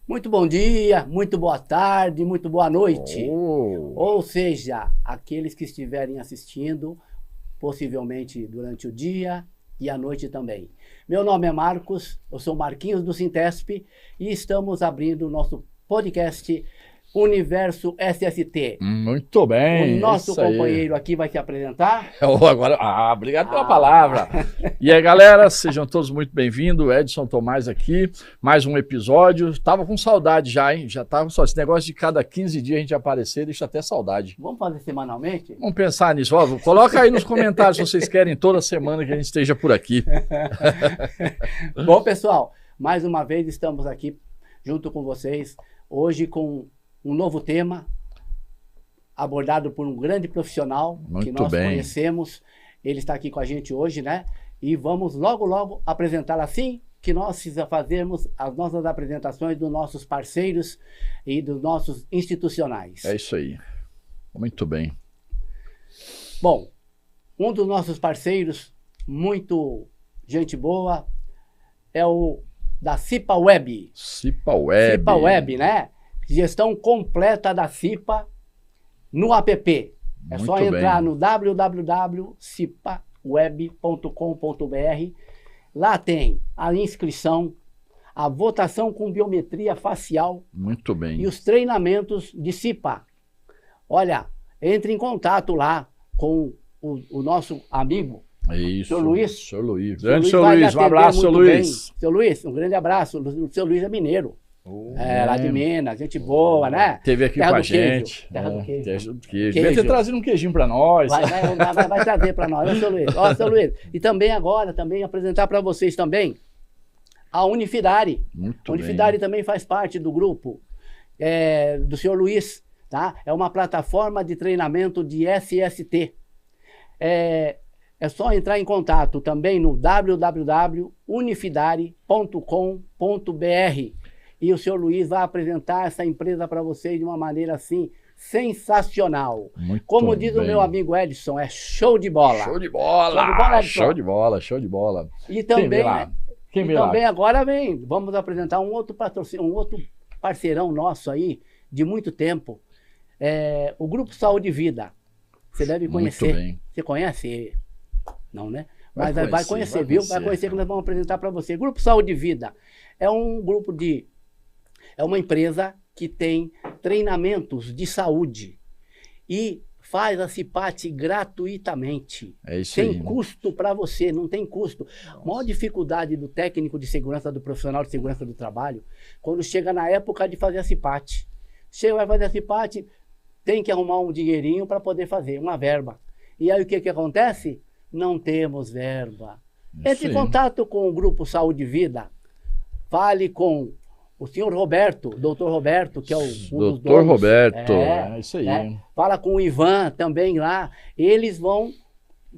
Muito bom dia, muito boa tarde, muito boa noite. Ou seja, aqueles que estiverem assistindo, possivelmente durante o dia e a noite também. Meu nome é Marcos, eu sou Marquinhos do Sintesp e estamos abrindo o nosso podcast Universo SST. Muito bem. O nosso companheiro aqui vai se apresentar. Agora, obrigado pela palavra. E aí, galera, sejam todos muito bem-vindos. Edson Tomás aqui, mais um episódio. Tava com saudade já, hein? Já tava só esse negócio de cada 15 dias a gente aparecer, deixa até saudade. Vamos fazer semanalmente? Vamos pensar nisso. Ó, coloca aí nos comentários se vocês querem toda semana que a gente esteja por aqui. Bom, pessoal, mais uma vez estamos aqui junto com vocês, hoje com um novo tema, abordado por um grande profissional que nós conhecemos. Ele está aqui com a gente hoje, né? E vamos logo apresentar assim que nós fazemos as nossas apresentações dos nossos parceiros e dos nossos institucionais. É isso aí. Muito bem. Bom, um dos nossos parceiros, muito gente boa, é o da CIPA Web. CIPA Web. CIPA Web, né? Gestão completa da CIPA no app. É só entrar no www.cipaweb.com.br. Lá tem a inscrição, a votação com biometria facial. Muito bem. E os treinamentos de CIPA. Olha, entre em contato lá com o nosso amigo. Isso. Seu Luiz. Seu Luiz. Grande seu Luiz, um abraço, seu Luiz. Seu Luiz, um grande abraço. O seu Luiz é mineiro. Lá de Minas, gente boa, né? Teve aqui terra com a gente. Terra do queijo. Devia ter trazido um queijinho para nós. Vai trazer para nós, seu Luiz. Ó, seu Luiz. E também agora, apresentar para vocês também a Unifidare. Muito a Unifidare também faz parte do grupo do senhor Luiz, tá? É uma plataforma de treinamento de SST. É só entrar em contato também no www.unifidare.com.br. E o senhor Luiz vai apresentar essa empresa para vocês de uma maneira assim sensacional. Como diz o meu amigo Edson, é show de bola. Show de bola. Show de bola, show de bola. E também, agora vamos apresentar um outro patrocínio, um outro parceirão nosso aí de muito tempo. O Grupo Saúde e Vida. Você deve conhecer. Muito bem. Você conhece? Não, né? Mas vai conhecer, viu? Vai conhecer que nós vamos apresentar para você. Grupo Saúde e Vida é um grupo é uma empresa que tem treinamentos de saúde e faz a CIPAT gratuitamente. É isso aí. Sem custo para você, não tem custo. A maior dificuldade do técnico de segurança, do profissional de segurança do trabalho, quando chega na época de fazer a CIPAT. Você vai fazer a CIPAT, tem que arrumar um dinheirinho para poder fazer, uma verba. E aí o que acontece? Não temos verba. Entre em contato com o Grupo Saúde e Vida, fale com o senhor Roberto, doutor Roberto, que é um dos donos. Doutor Roberto, é isso aí. Fala com o Ivan também lá. Eles vão,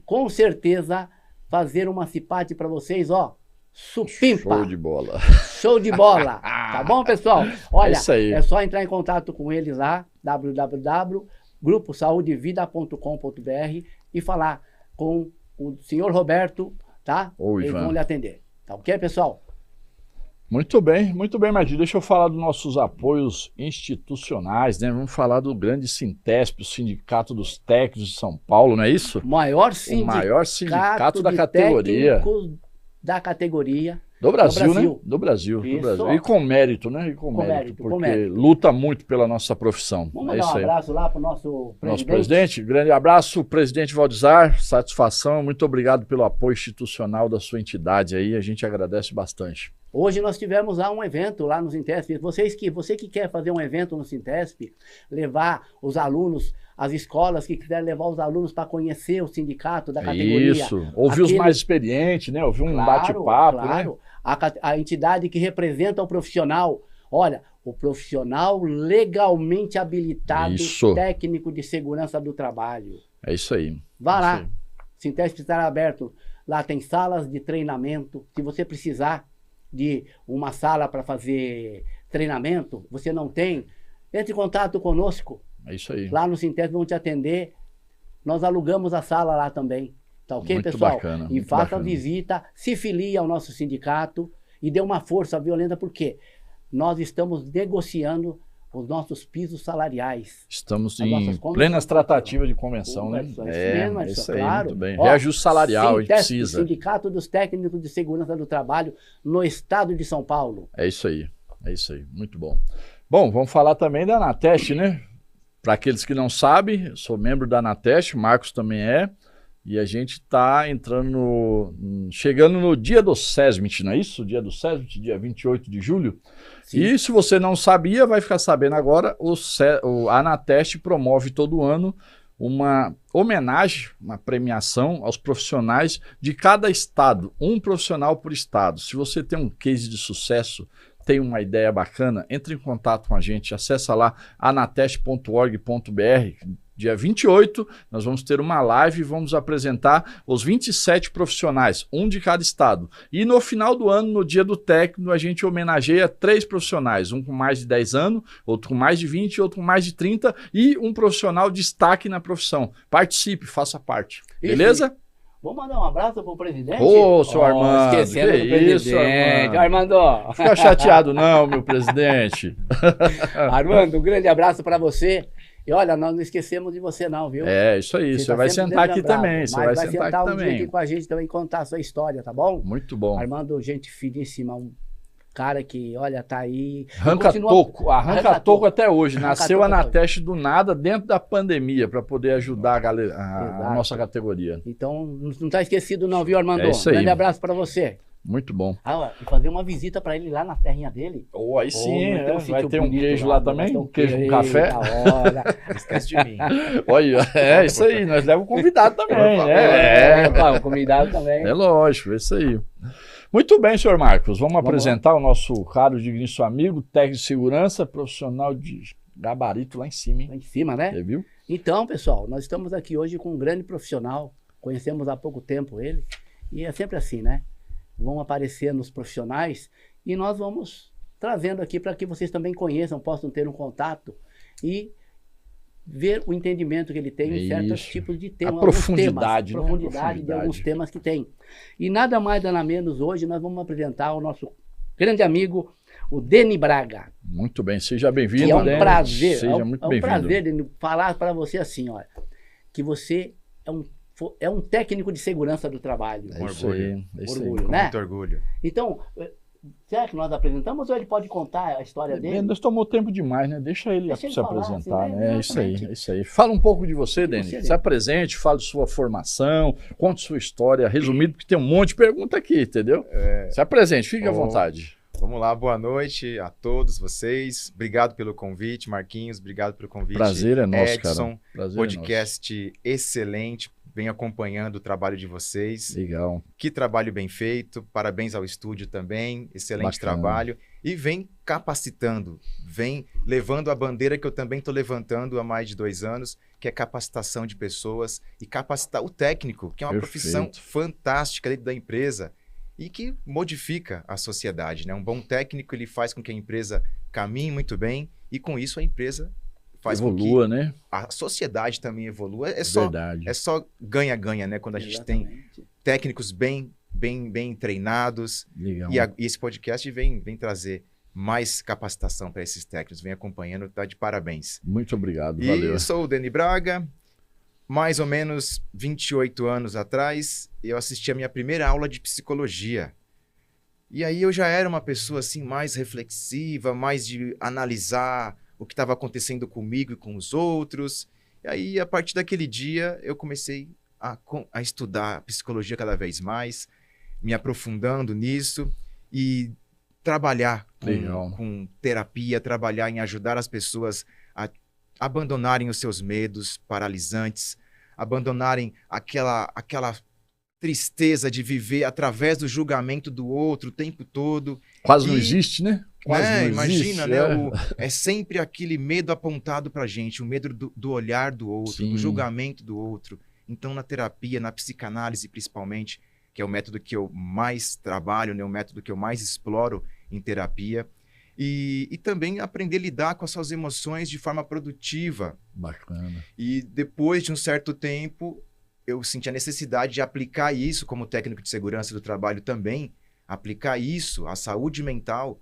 com certeza, fazer uma CIPAT para vocês, ó, supimpa. Show de bola. Show de bola. Tá bom, pessoal? Olha, é isso aí. É só entrar em contato com eles lá, www.gruposaudevida.com.br. gruposaudevida.com.br e falar com o senhor Roberto, tá? Ou Eles Ivan. vão lhe atender. Tá ok, pessoal? Muito bem, Martinho. Deixa eu falar dos nossos apoios institucionais, né? Vamos falar do grande Sintesp, o Sindicato dos Técnicos de São Paulo, não é isso? O maior O maior sindicato da de categoria. técnicos da categoria Do Brasil, Brasil. né? Do Brasil, do Isso. Brasil. E com mérito, né? E com mérito, porque luta muito pela nossa profissão. Vamos É mandar isso um aí. abraço lá para o nosso presidente. Nosso presidente, grande abraço, presidente Valdizar, satisfação, muito obrigado pelo apoio institucional da sua entidade aí, a gente agradece bastante. Hoje nós tivemos lá um evento lá no Sintesp. Você que quer fazer um evento no Sintesp, levar os alunos, as escolas que quiserem levar os alunos para conhecer o sindicato da categoria. Isso, ouvir os mais experientes, né? Ouvir um bate-papo, né? A entidade que representa o profissional. Olha, o profissional legalmente habilitado, Isso. técnico de segurança do trabalho. É isso aí. Vá É lá, isso aí. Sintesp estará aberto. Lá tem salas de treinamento. Se você precisar de uma sala para fazer treinamento, você não tem, entre em contato conosco. É isso aí. Lá no Sintesp vão te atender. Nós alugamos a sala lá também. Tá ok, Muito pessoal? bacana, E muito faça bacana. a visita, se filie ao nosso sindicato e dê uma força violenta, porque nós estamos negociando os nossos pisos salariais. Estamos As nossas em convenções. plenas tratativas de convenção, né? Convenções, É, mesmo, é isso aí, claro. muito bem. Ó, Reajuste salarial, a gente Sintesp, precisa. Sindicato dos Técnicos de Segurança do Trabalho no estado de São Paulo. É isso aí, muito bom. Bom, vamos falar também da Anateste, né? Para aqueles que não sabem, eu sou membro da Anateste, o Marcos também é, e a gente está chegando no dia do SESMIT, não é isso? Dia do SESMIT, dia 28 de julho. Sim. E se você não sabia, vai ficar sabendo agora, a Anateste promove todo ano uma homenagem, uma premiação aos profissionais de cada estado, um profissional por estado. Se você tem um case de sucesso, tem uma ideia bacana, entre em contato com a gente, acessa lá anateste.org.br. Dia 28, nós vamos ter uma live e vamos apresentar os 27 profissionais, um de cada estado. E no final do ano, no dia do técnico, a gente homenageia 3 profissionais, um com mais de 10 anos, outro com mais de 20, outro com mais de 30 e um profissional destaque na profissão. Participe, faça parte. Beleza? Vou mandar um abraço pro presidente. Ô, seu Armando, Esquecendo que do presidente. isso, Armando. Armando. Não fica chateado não, meu presidente. Armando, um grande abraço para você. E olha, nós não esquecemos de você não, viu? É, isso aí, você tá vai sempre sentar aqui lembrado, também, você vai sentar aqui um também. dia aqui com a gente também contar a sua história, tá bom? Muito bom. Armando, gente finíssima, um cara que, olha, tá aí. Arranca toco até hoje. Nasceu a toco até Anateste do nada dentro da pandemia para poder ajudar a, galera, a Exato. nossa categoria. Então, não tá esquecido não, viu, Armando? É isso aí. Grande abraço para você. Muito bom. Ah, e fazer uma visita para ele lá na terrinha dele. Oh, aí sim, nós temos vai sítio ter um bonito queijo lá nós também? temos Um queijo com café? Da hora. Não esquece de mim. Olha, é isso aí, nós levamos convidado também. O convidado também. É lógico, é isso aí. Muito bem, senhor Marcos, vamos apresentar o nosso caro digníssimo amigo, técnico de segurança, profissional de gabarito lá em cima, hein? Lá em cima, né? Você viu? Então, pessoal, nós estamos aqui hoje com um grande profissional. Conhecemos há pouco tempo ele. E é sempre assim, né? Vão aparecendo os profissionais e nós vamos trazendo aqui para que vocês também conheçam, possam ter um contato e ver o entendimento que ele tem em certos tipos de temas. A profundidade, temas, profundidade de alguns temas que tem. E nada mais, nada menos, hoje nós vamos apresentar o nosso grande amigo, o Deni Braga. Muito bem, seja bem-vindo. Que é um Deni. prazer, Seja muito é um bem-vindo. prazer, Deni, falar para você assim, olha, que você é um técnico de segurança do trabalho. É isso aí, é isso aí. Orgulho, Com né? muito orgulho. Então, será que nós apresentamos ou ele pode contar a história dele? Nós tomou tempo demais, né? Deixa ele Deixa ele se falar, apresentar, assim, né? né? É isso aí, Exatamente. é isso aí. Fala um pouco de você, De Deni. você, Se Deni. apresente, fale de sua formação, conte sua história, resumido, porque tem um monte de pergunta aqui, entendeu? Se apresente, fique à vontade. Vamos lá, boa noite a todos vocês. Obrigado pelo convite, Marquinhos. Obrigado pelo convite. Prazer é nosso, Edson, cara. Prazer podcast excelente. Venho acompanhando o trabalho de vocês. é nosso. Legal. Que trabalho bem feito. Parabéns ao estúdio também. Excelente Bacana. trabalho. E vem capacitando, vem levando a bandeira que eu também estou levantando há mais de 2 anos, que é capacitação de pessoas e capacitar o técnico, que é uma profissão fantástica dentro da empresa e que modifica a sociedade, né? Um bom técnico, ele faz com que a empresa caminhe muito bem e com isso a empresa faz evolua, com que né? a sociedade também evolua. Verdade. É só ganha-ganha, né? Quando a gente tem técnicos bem treinados. Legal. E esse podcast vem trazer mais capacitação para esses técnicos. Vem acompanhando, tá de parabéns. Muito obrigado, valeu. E sou o Deni Braga. Mais ou menos 28 anos atrás, eu assisti a minha primeira aula de psicologia. E aí eu já era uma pessoa assim mais reflexiva, mais de analisar o que estava acontecendo comigo e com os outros. E aí, a partir daquele dia, eu comecei a estudar psicologia cada vez mais, me aprofundando nisso e trabalhar com terapia, trabalhar em ajudar as pessoas a abandonarem os seus medos paralisantes, abandonarem aquela tristeza de viver através do julgamento do outro o tempo todo. Quase não existe, né? Quase não imagina, existe, né? É sempre aquele medo apontado pra gente, o medo do olhar do outro, Sim. do julgamento do outro. Então, na terapia, na psicanálise principalmente, que é o método que eu mais trabalho, né? O método que eu mais exploro em terapia, e também aprender a lidar com as suas emoções de forma produtiva. Bacana. E depois de um certo tempo, eu senti a necessidade de aplicar isso como técnico de segurança do trabalho também, aplicar isso, a saúde mental,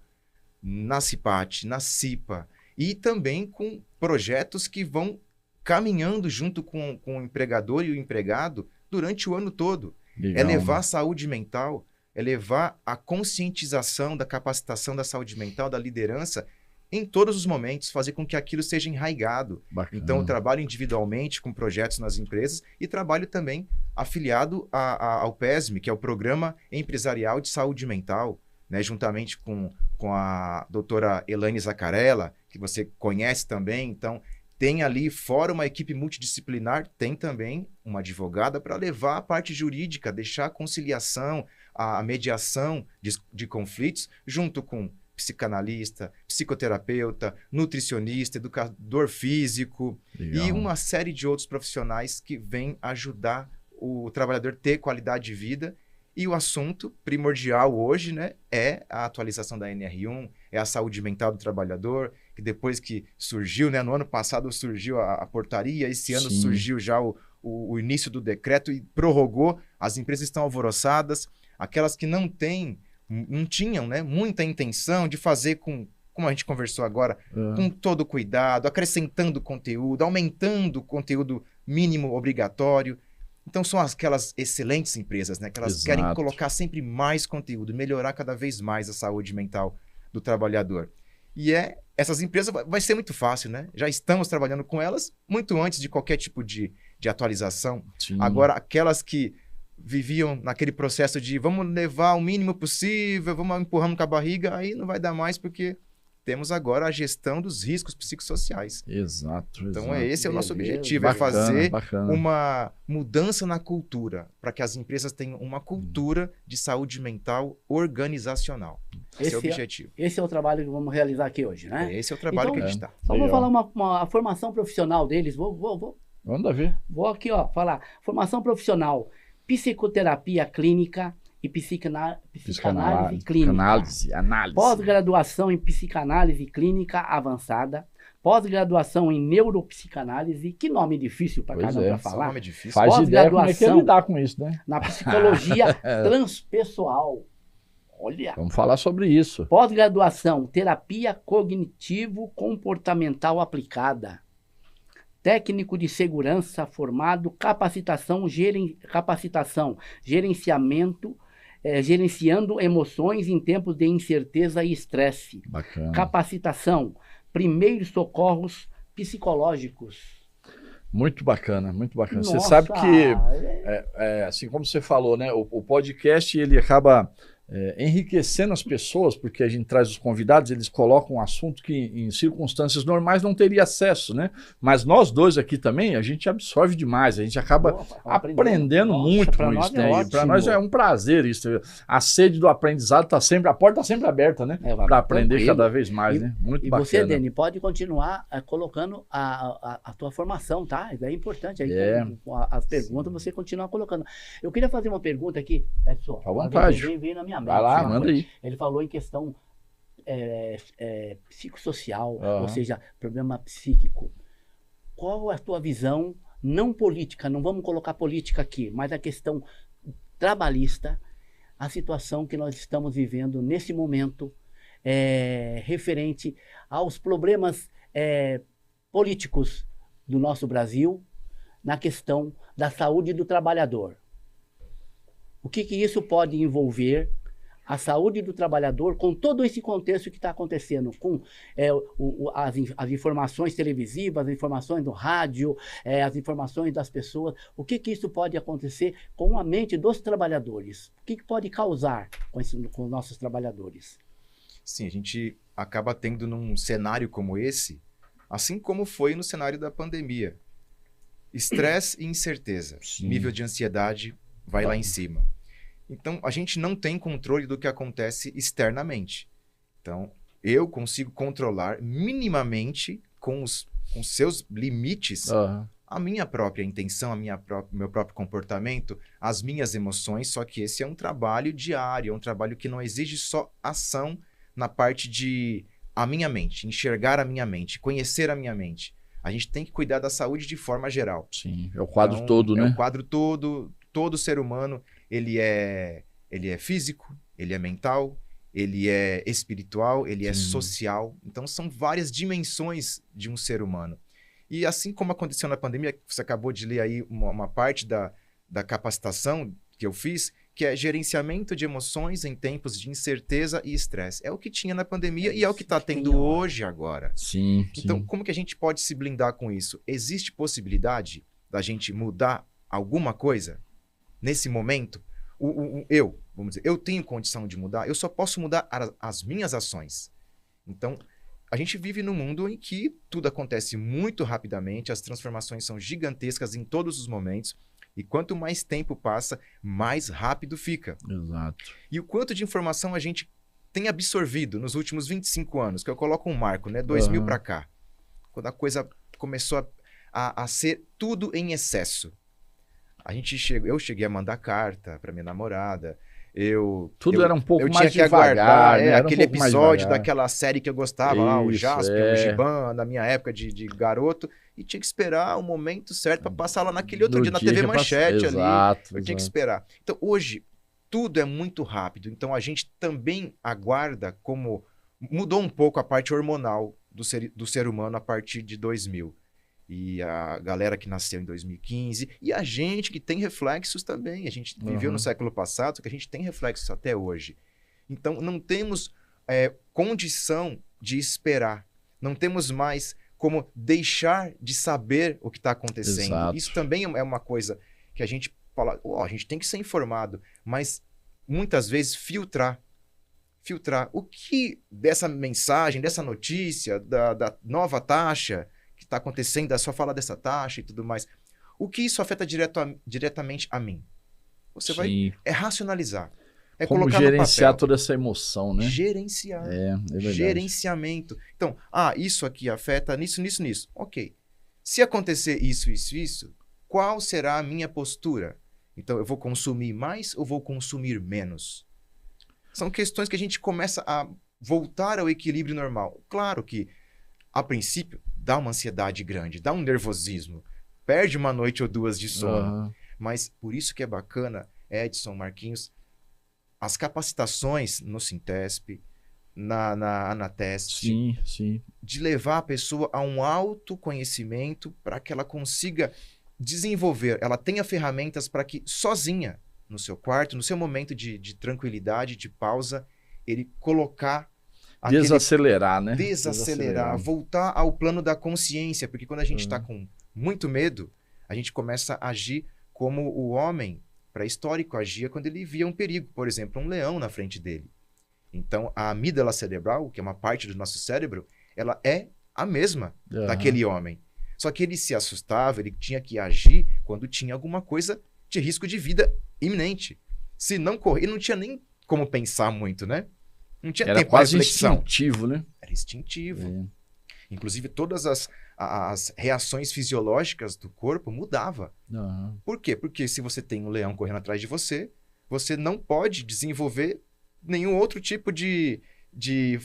na CIPAT, na CIPA, e também com projetos que vão caminhando junto com o empregador e o empregado durante o ano todo. Legal, É levar a saúde mental, é levar a conscientização da capacitação da saúde mental, da liderança, em todos os momentos, fazer com que aquilo seja enraigado. Bacana. Então, eu trabalho individualmente com projetos nas empresas e trabalho também afiliado ao PESM, que é o Programa Empresarial de Saúde Mental, né, juntamente com a doutora Elaine Zaccarella, que você conhece também. Então, tem ali, fora uma equipe multidisciplinar, tem também uma advogada para levar a parte jurídica, deixar a conciliação, a mediação de conflitos, junto com psicanalista, psicoterapeuta, nutricionista, educador físico. Legal. E uma série de outros profissionais que vêm ajudar o trabalhador a ter qualidade de vida. E o assunto primordial hoje, né, é a atualização da NR1, é a saúde mental do trabalhador, que depois que surgiu, né, no ano passado surgiu a portaria, esse ano surgiu já o início do decreto e prorrogou, as empresas estão alvoroçadas, aquelas que não tinham, né, muita intenção de fazer como a gente conversou agora, com todo cuidado, acrescentando conteúdo, aumentando o conteúdo mínimo obrigatório. Então, são aquelas excelentes empresas, né? Que elas querem colocar sempre mais conteúdo, melhorar cada vez mais a saúde mental do trabalhador. E essas empresas vai ser muito fácil, né? Já estamos trabalhando com elas muito antes de qualquer tipo de atualização. Sim. Agora, aquelas que viviam naquele processo de vamos levar o mínimo possível, vamos empurrando com a barriga, aí não vai dar mais porque temos agora a gestão dos riscos psicossociais. Exato. Então, esse é o nosso objetivo, é fazer uma mudança na cultura, para que as empresas tenham uma cultura de saúde mental organizacional. Esse é o objetivo. Esse é o trabalho que vamos realizar aqui hoje, né? Esse é o trabalho que a gente está. Só vou falar a formação profissional deles. Vamos ver. Vou aqui, falar. Formação profissional, psicoterapia clínica, e psicanálise clínica. Análise. Pós-graduação em psicanálise clínica avançada. Pós-graduação em neuropsicanálise. Que nome difícil para cada um para falar. Nome difícil. Faz ideia como é que é lidar com isso, né? Na psicologia transpessoal. Olha. Vamos falar sobre isso. Pós-graduação, terapia cognitivo-comportamental aplicada. Técnico de segurança formado, capacitação, gerenciamento, gerenciando emoções em tempos de incerteza e estresse. Bacana. Capacitação, primeiros socorros psicológicos. Muito bacana, muito bacana. Nossa, você sabe que, assim como você falou, né, o podcast ele acaba enriquecendo as pessoas, porque a gente traz os convidados, eles colocam um assunto que em circunstâncias normais não teria acesso, né? Mas nós dois aqui também, a gente absorve demais, a gente acaba aprendendo muito com isso, né? Para nós é um prazer isso. A sede do aprendizado tá sempre, a porta está sempre aberta, né? Para aprender cada vez mais, né? Muito bacana. E você, Deni, pode continuar colocando a tua formação, tá? Isso é importante. Aí, com as perguntas, você continua colocando. Eu queria fazer uma pergunta aqui, Edson. À vontade. Veio na minha Vai lá, manda aí. Ele falou em questão psicossocial, ou seja, problema psíquico. qual é a tua visão, não política, não vamos colocar política aqui, mas a questão trabalhista, a situação que nós estamos vivendo nesse momento, referente aos problemas políticos do nosso Brasil, na questão da saúde do trabalhador. O que isso pode envolver a saúde do trabalhador com todo esse contexto que está acontecendo, com as informações televisivas, as informações do rádio, as informações das pessoas. O que isso pode acontecer com a mente dos trabalhadores? O que pode causar com os nossos trabalhadores? Sim, a gente acaba tendo num cenário como esse, assim como foi no cenário da pandemia, estresse e incerteza. Sim. Nível de ansiedade vai lá em cima. Então, a gente não tem controle do que acontece externamente. Então, eu consigo controlar minimamente, com os seus limites, a minha própria intenção, meu próprio comportamento, as minhas emoções, só que esse é um trabalho diário, é um trabalho que não exige só ação na parte de a minha mente, enxergar a minha mente, conhecer a minha mente. A gente tem que cuidar da saúde de forma geral. Sim, é o quadro todo, né? É o quadro todo. Todo ser humano, ele é físico, ele é mental, ele é espiritual, ele é social. Então, são várias dimensões de um ser humano. E assim como aconteceu na pandemia, você acabou de ler aí uma parte da capacitação que eu fiz, que é gerenciamento de emoções em tempos de incerteza e estresse. É o que tinha na pandemia e é o que está tendo hoje agora. Sim. Então, como que a gente pode se blindar com isso? Existe possibilidade da gente mudar alguma coisa nesse momento? Vamos dizer, eu tenho condição de mudar, eu só posso mudar as minhas ações. Então, a gente vive num mundo em que tudo acontece muito rapidamente, as transformações são gigantescas em todos os momentos, e quanto mais tempo passa, mais rápido fica. Exato. E o quanto de informação a gente tem absorvido nos últimos 25 anos, que eu coloco um marco, né? 2000 para cá, quando a coisa começou a ser tudo em excesso. Eu cheguei a mandar carta para minha namorada. Tudo era um pouco mais tinha que devagar, aguardar, né? aquele episódio daquela série que eu gostava, lá, o Jasper, o Giban, na minha época de garoto, e tinha que esperar o momento certo para passar lá naquele outro dia na TV Manchete ali. Eu tinha que esperar. Então, hoje, tudo é muito rápido. Então, a gente também aguarda como... Mudou um pouco a parte hormonal do ser humano a partir de 2000. E a galera que nasceu em 2015, e a gente que tem reflexos também. A gente viveu no século passado, só que a gente tem reflexos até hoje. Então, não temos condição de esperar. Não temos mais como deixar de saber o que está acontecendo. Exato. Isso também é uma coisa que a gente fala, a gente tem que ser informado, mas muitas vezes filtrar o que dessa mensagem, dessa notícia, da nova taxa que está acontecendo, é só falar dessa taxa e tudo mais. O que isso afeta diretamente a mim? Você vai racionalizar. É como colocar gerenciar no papel. Toda essa emoção, né? Gerenciar. É verdade. Gerenciamento. Então, isso aqui afeta nisso. Ok. Se acontecer isso, qual será a minha postura? Então, eu vou consumir mais ou vou consumir menos? São questões que a gente começa a voltar ao equilíbrio normal. Claro que, a princípio, dá uma ansiedade grande, dá um nervosismo, perde uma noite ou duas de sono. Mas por isso que é bacana, Edson, Marquinhos, as capacitações no Sintesp, na Anatest, de levar a pessoa a um autoconhecimento para que ela consiga desenvolver, ela tenha ferramentas para que sozinha, no seu quarto, no seu momento de tranquilidade, de pausa, ele colocar... Desacelerar, né? Desacelerar, voltar ao plano da consciência, porque quando a gente está com muito medo, a gente começa a agir como o homem pré-histórico agia quando ele via um perigo, por exemplo, um leão na frente dele. Então, a amígdala cerebral, que é uma parte do nosso cérebro, ela é a mesma daquele homem. Só que ele se assustava, ele tinha que agir quando tinha alguma coisa de risco de vida iminente. Se não correr, ele não tinha nem como pensar muito, né? Não tinha Era tempo para quase reflexão. instintivo, né? Era instintivo. Inclusive, todas as reações fisiológicas do corpo mudavam. Por quê? Porque se você tem um leão correndo atrás de você, você não pode desenvolver nenhum outro tipo de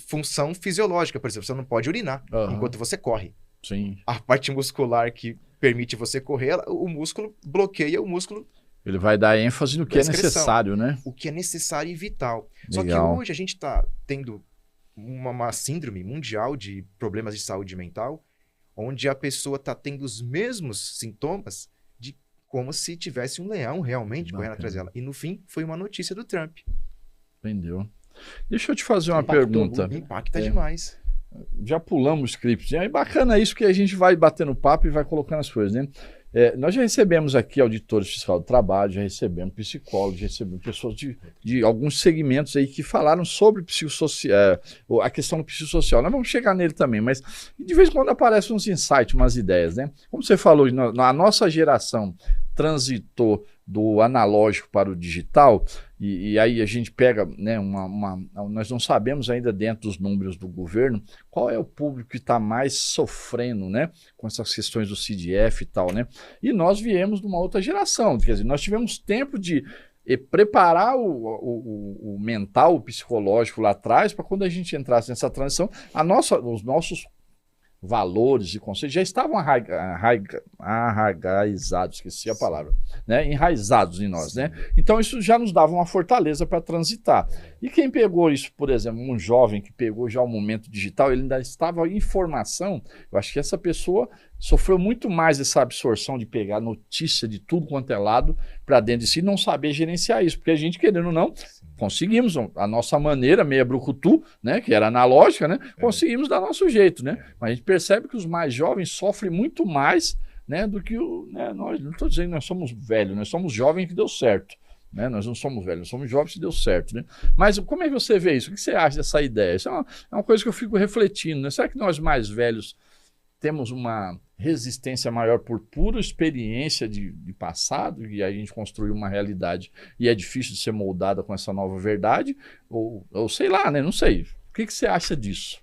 função fisiológica. Por exemplo, você não pode urinar enquanto você corre. Sim. A parte muscular que permite você correr, o músculo bloqueia o músculo. Ele vai dar ênfase no que é necessário, né? O que é necessário e vital. Legal. Só que hoje a gente está tendo uma síndrome mundial de problemas de saúde mental, onde a pessoa está tendo os mesmos sintomas de como se tivesse um leão realmente correndo atrás dela. E no fim, foi uma notícia do Trump. Entendeu? Deixa eu te fazer uma pergunta. Impacta demais. Já pulamos o script. É bacana isso que a gente vai batendo papo e vai colocando as coisas, né? Nós já recebemos aqui auditores fiscais do trabalho, já recebemos psicólogos, já recebemos pessoas de alguns segmentos aí que falaram sobre a questão do psicossocial. Nós vamos chegar nele também, mas de vez em quando aparecem uns insights, umas ideias, né? Como você falou, a nossa geração transitou do analógico para o digital, e aí a gente pega, né, nós não sabemos ainda dentro dos números do governo qual é o público que está mais sofrendo, né, com essas questões do CDF e tal, né, e nós viemos de uma outra geração, quer dizer, nós tivemos tempo de preparar o mental, o psicológico lá atrás, para quando a gente entrasse nessa transição, os nossos valores e conceitos já estavam arraigados, esqueci a palavra, né? Enraizados em nós, né? Então isso já nos dava uma fortaleza para transitar. E quem pegou isso, por exemplo, um jovem que pegou já o momento digital, ele ainda estava em formação, eu acho que essa pessoa sofreu muito mais essa absorção de pegar notícia de tudo quanto é lado para dentro de si e não saber gerenciar isso, porque a gente, querendo ou não, conseguimos a nossa maneira, meia brucutu, né, que era analógica, né, conseguimos dar nosso jeito, né, mas a gente percebe que os mais jovens sofrem muito mais, né, do que nós, não estou dizendo que nós somos velhos, nós somos jovens que deu certo, né, nós não somos velhos, nós somos jovens que deu certo, né, mas como é que você vê isso? O que você acha dessa ideia? Isso é uma coisa que eu fico refletindo, né, será que nós mais velhos temos uma resistência maior por pura experiência de passado, e a gente construiu uma realidade e é difícil de ser moldada com essa nova verdade, ou sei lá, né? Não sei. O que você acha disso?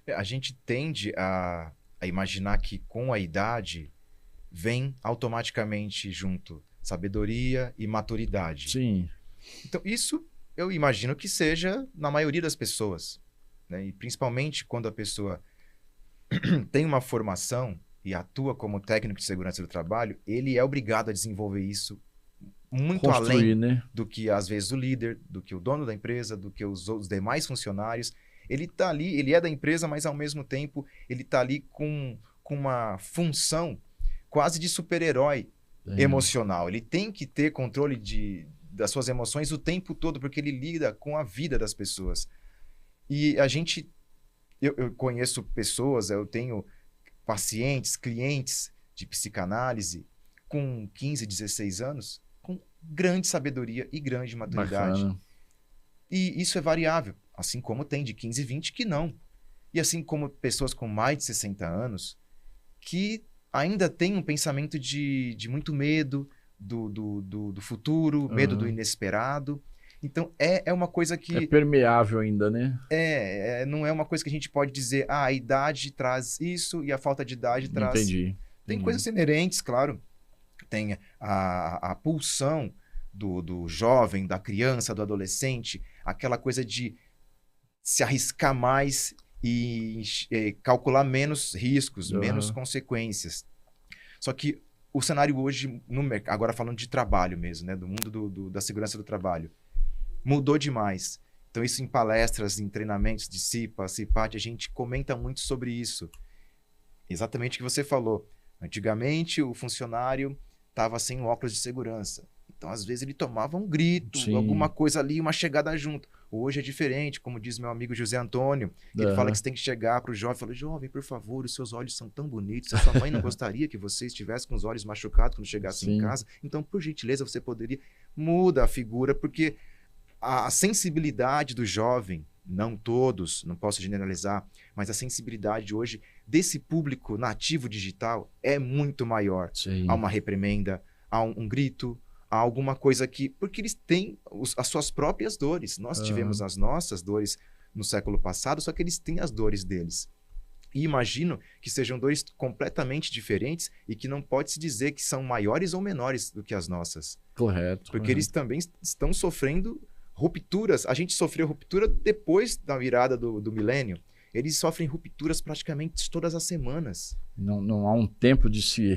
A gente tende a imaginar que com a idade vem automaticamente junto sabedoria e maturidade. Sim. Então isso eu imagino que seja na maioria das pessoas, né? E principalmente quando a pessoa tem uma formação e atua como técnico de segurança do trabalho, ele é obrigado a desenvolver isso muito além, né, do que às vezes o líder, do que o dono da empresa, do que os demais funcionários. Ele está ali, ele é da empresa, mas ao mesmo tempo ele está ali com uma função quase de super-herói emocional. Ele tem que ter controle das suas emoções o tempo todo, porque ele lida com a vida das pessoas. E eu conheço pessoas, eu tenho pacientes, clientes de psicanálise com 15, 16 anos, com grande sabedoria e grande maturidade. Bacana. E isso é variável, assim como tem de 15, 20 que não. E assim como pessoas com mais de 60 anos que ainda têm um pensamento de muito medo do futuro, medo do inesperado. Então, é uma coisa que... É permeável ainda, né? Não é uma coisa que a gente pode dizer, a idade traz isso e a falta de idade traz... Entendi. Tem coisas inerentes, claro. Tem a pulsão do jovem, da criança, do adolescente, aquela coisa de se arriscar mais e calcular menos riscos, menos consequências. Só que o cenário hoje, agora falando de trabalho mesmo, né, do mundo da segurança do trabalho, mudou demais. Então isso em palestras, em treinamentos de CIPA, CIPAT, a gente comenta muito sobre isso. Exatamente o que você falou. Antigamente o funcionário estava sem óculos de segurança. Então às vezes ele tomava um grito, alguma coisa ali, uma chegada junto. Hoje é diferente, como diz meu amigo José Antônio, que ele fala que você tem que chegar para o jovem e falar, jovem, por favor, os seus olhos são tão bonitos, a sua mãe não gostaria que você estivesse com os olhos machucados quando chegasse em casa, então por gentileza você poderia... Muda a figura, porque a sensibilidade do jovem, não todos, não posso generalizar, mas a sensibilidade hoje desse público nativo digital é muito maior. Sim. Há uma reprimenda, há um grito, há alguma coisa que... Porque eles têm as suas próprias dores. Nós tivemos as nossas dores no século passado, só que eles têm as dores deles. E imagino que sejam dores completamente diferentes e que não pode se dizer que são maiores ou menores do que as nossas. Correto. Porque eles também estão sofrendo rupturas. A gente sofreu ruptura depois da virada do milênio. eles sofrem rupturas praticamente todas as semanas. Não há um tempo de se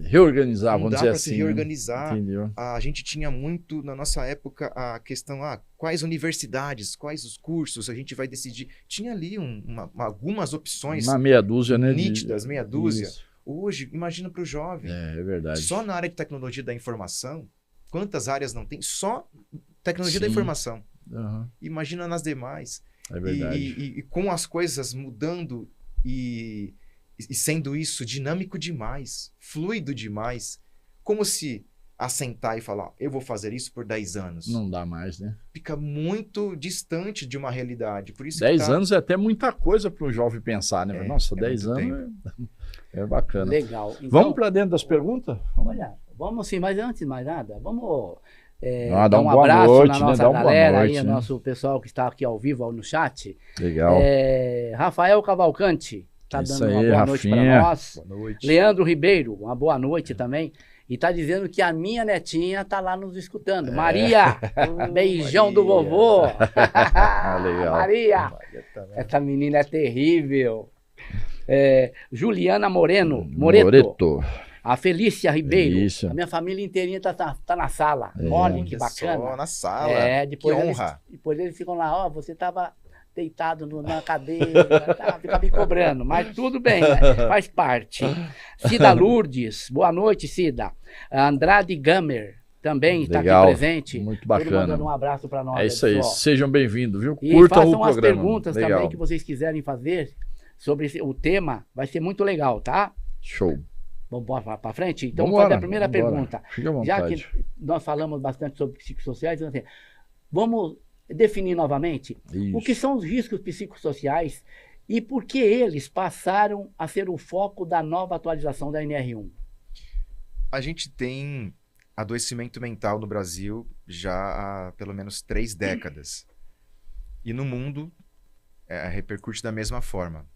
reorganizar, vamos dizer assim. Não dá para se reorganizar. Entendeu? A gente tinha muito, na nossa época, a questão, quais universidades, quais os cursos a gente vai decidir. Tinha ali algumas opções uma meia dúzia, né? nítidas, meia dúzia. Isso. Hoje, imagina para o jovem. É verdade. Só na área de tecnologia da informação, quantas áreas não tem? Só tecnologia da Sim. informação. Uhum. Imagina nas demais. É verdade. E com as coisas mudando e sendo isso dinâmico demais, fluido demais, como se assentar e falar, eu vou fazer isso por 10 anos. Não dá mais, né? Fica muito distante de uma realidade. Por isso 10 anos é até muita coisa para o jovem pensar, né? Nossa, 10 anos é bacana. Legal. Então, vamos para dentro das perguntas? Olha, vamos sim, mas antes de mais nada, vamos dar um boa abraço noite, na né? nossa Dá uma galera boa noite, aí, né? nosso pessoal que está aqui ao vivo no chat. Legal. Rafael Cavalcante está Isso dando uma aí, boa noite Rafinha. para nós. Boa noite. Leandro Ribeiro, uma boa noite também. E está dizendo que a minha netinha está lá nos escutando. Maria, beijão Maria. do vovô. Legal. Maria, essa menina é terrível. Juliana Moreto. A Felícia Ribeiro. Felícia. A minha família inteirinha tá na sala. Olha que bacana. Só na sala. Depois que honra. Depois eles ficam lá, você estava deitado na cadeira, fica me cobrando, mas tudo bem, né? Faz parte. Cida Lourdes, boa noite, Cida. Andrade Gamer também está aqui presente. Muito Todo bacana. mandando um abraço para nós. É isso aí, pessoal. Sejam bem-vindos, viu? E Curtam façam o as programa. perguntas Legal. também que vocês quiserem fazer sobre o tema, vai ser muito legal, tá? Show. Vamos para frente? Então, Vambora, vamos fazer a primeira vambora. pergunta. Fique à Já vontade. que nós falamos bastante sobre psicossociais, então, assim, vamos definir novamente Isso. o que são os riscos psicossociais e por que eles passaram a ser o foco da nova atualização da NR1. A gente tem adoecimento mental no Brasil já há pelo menos 3 décadas. E no mundo repercute da mesma forma.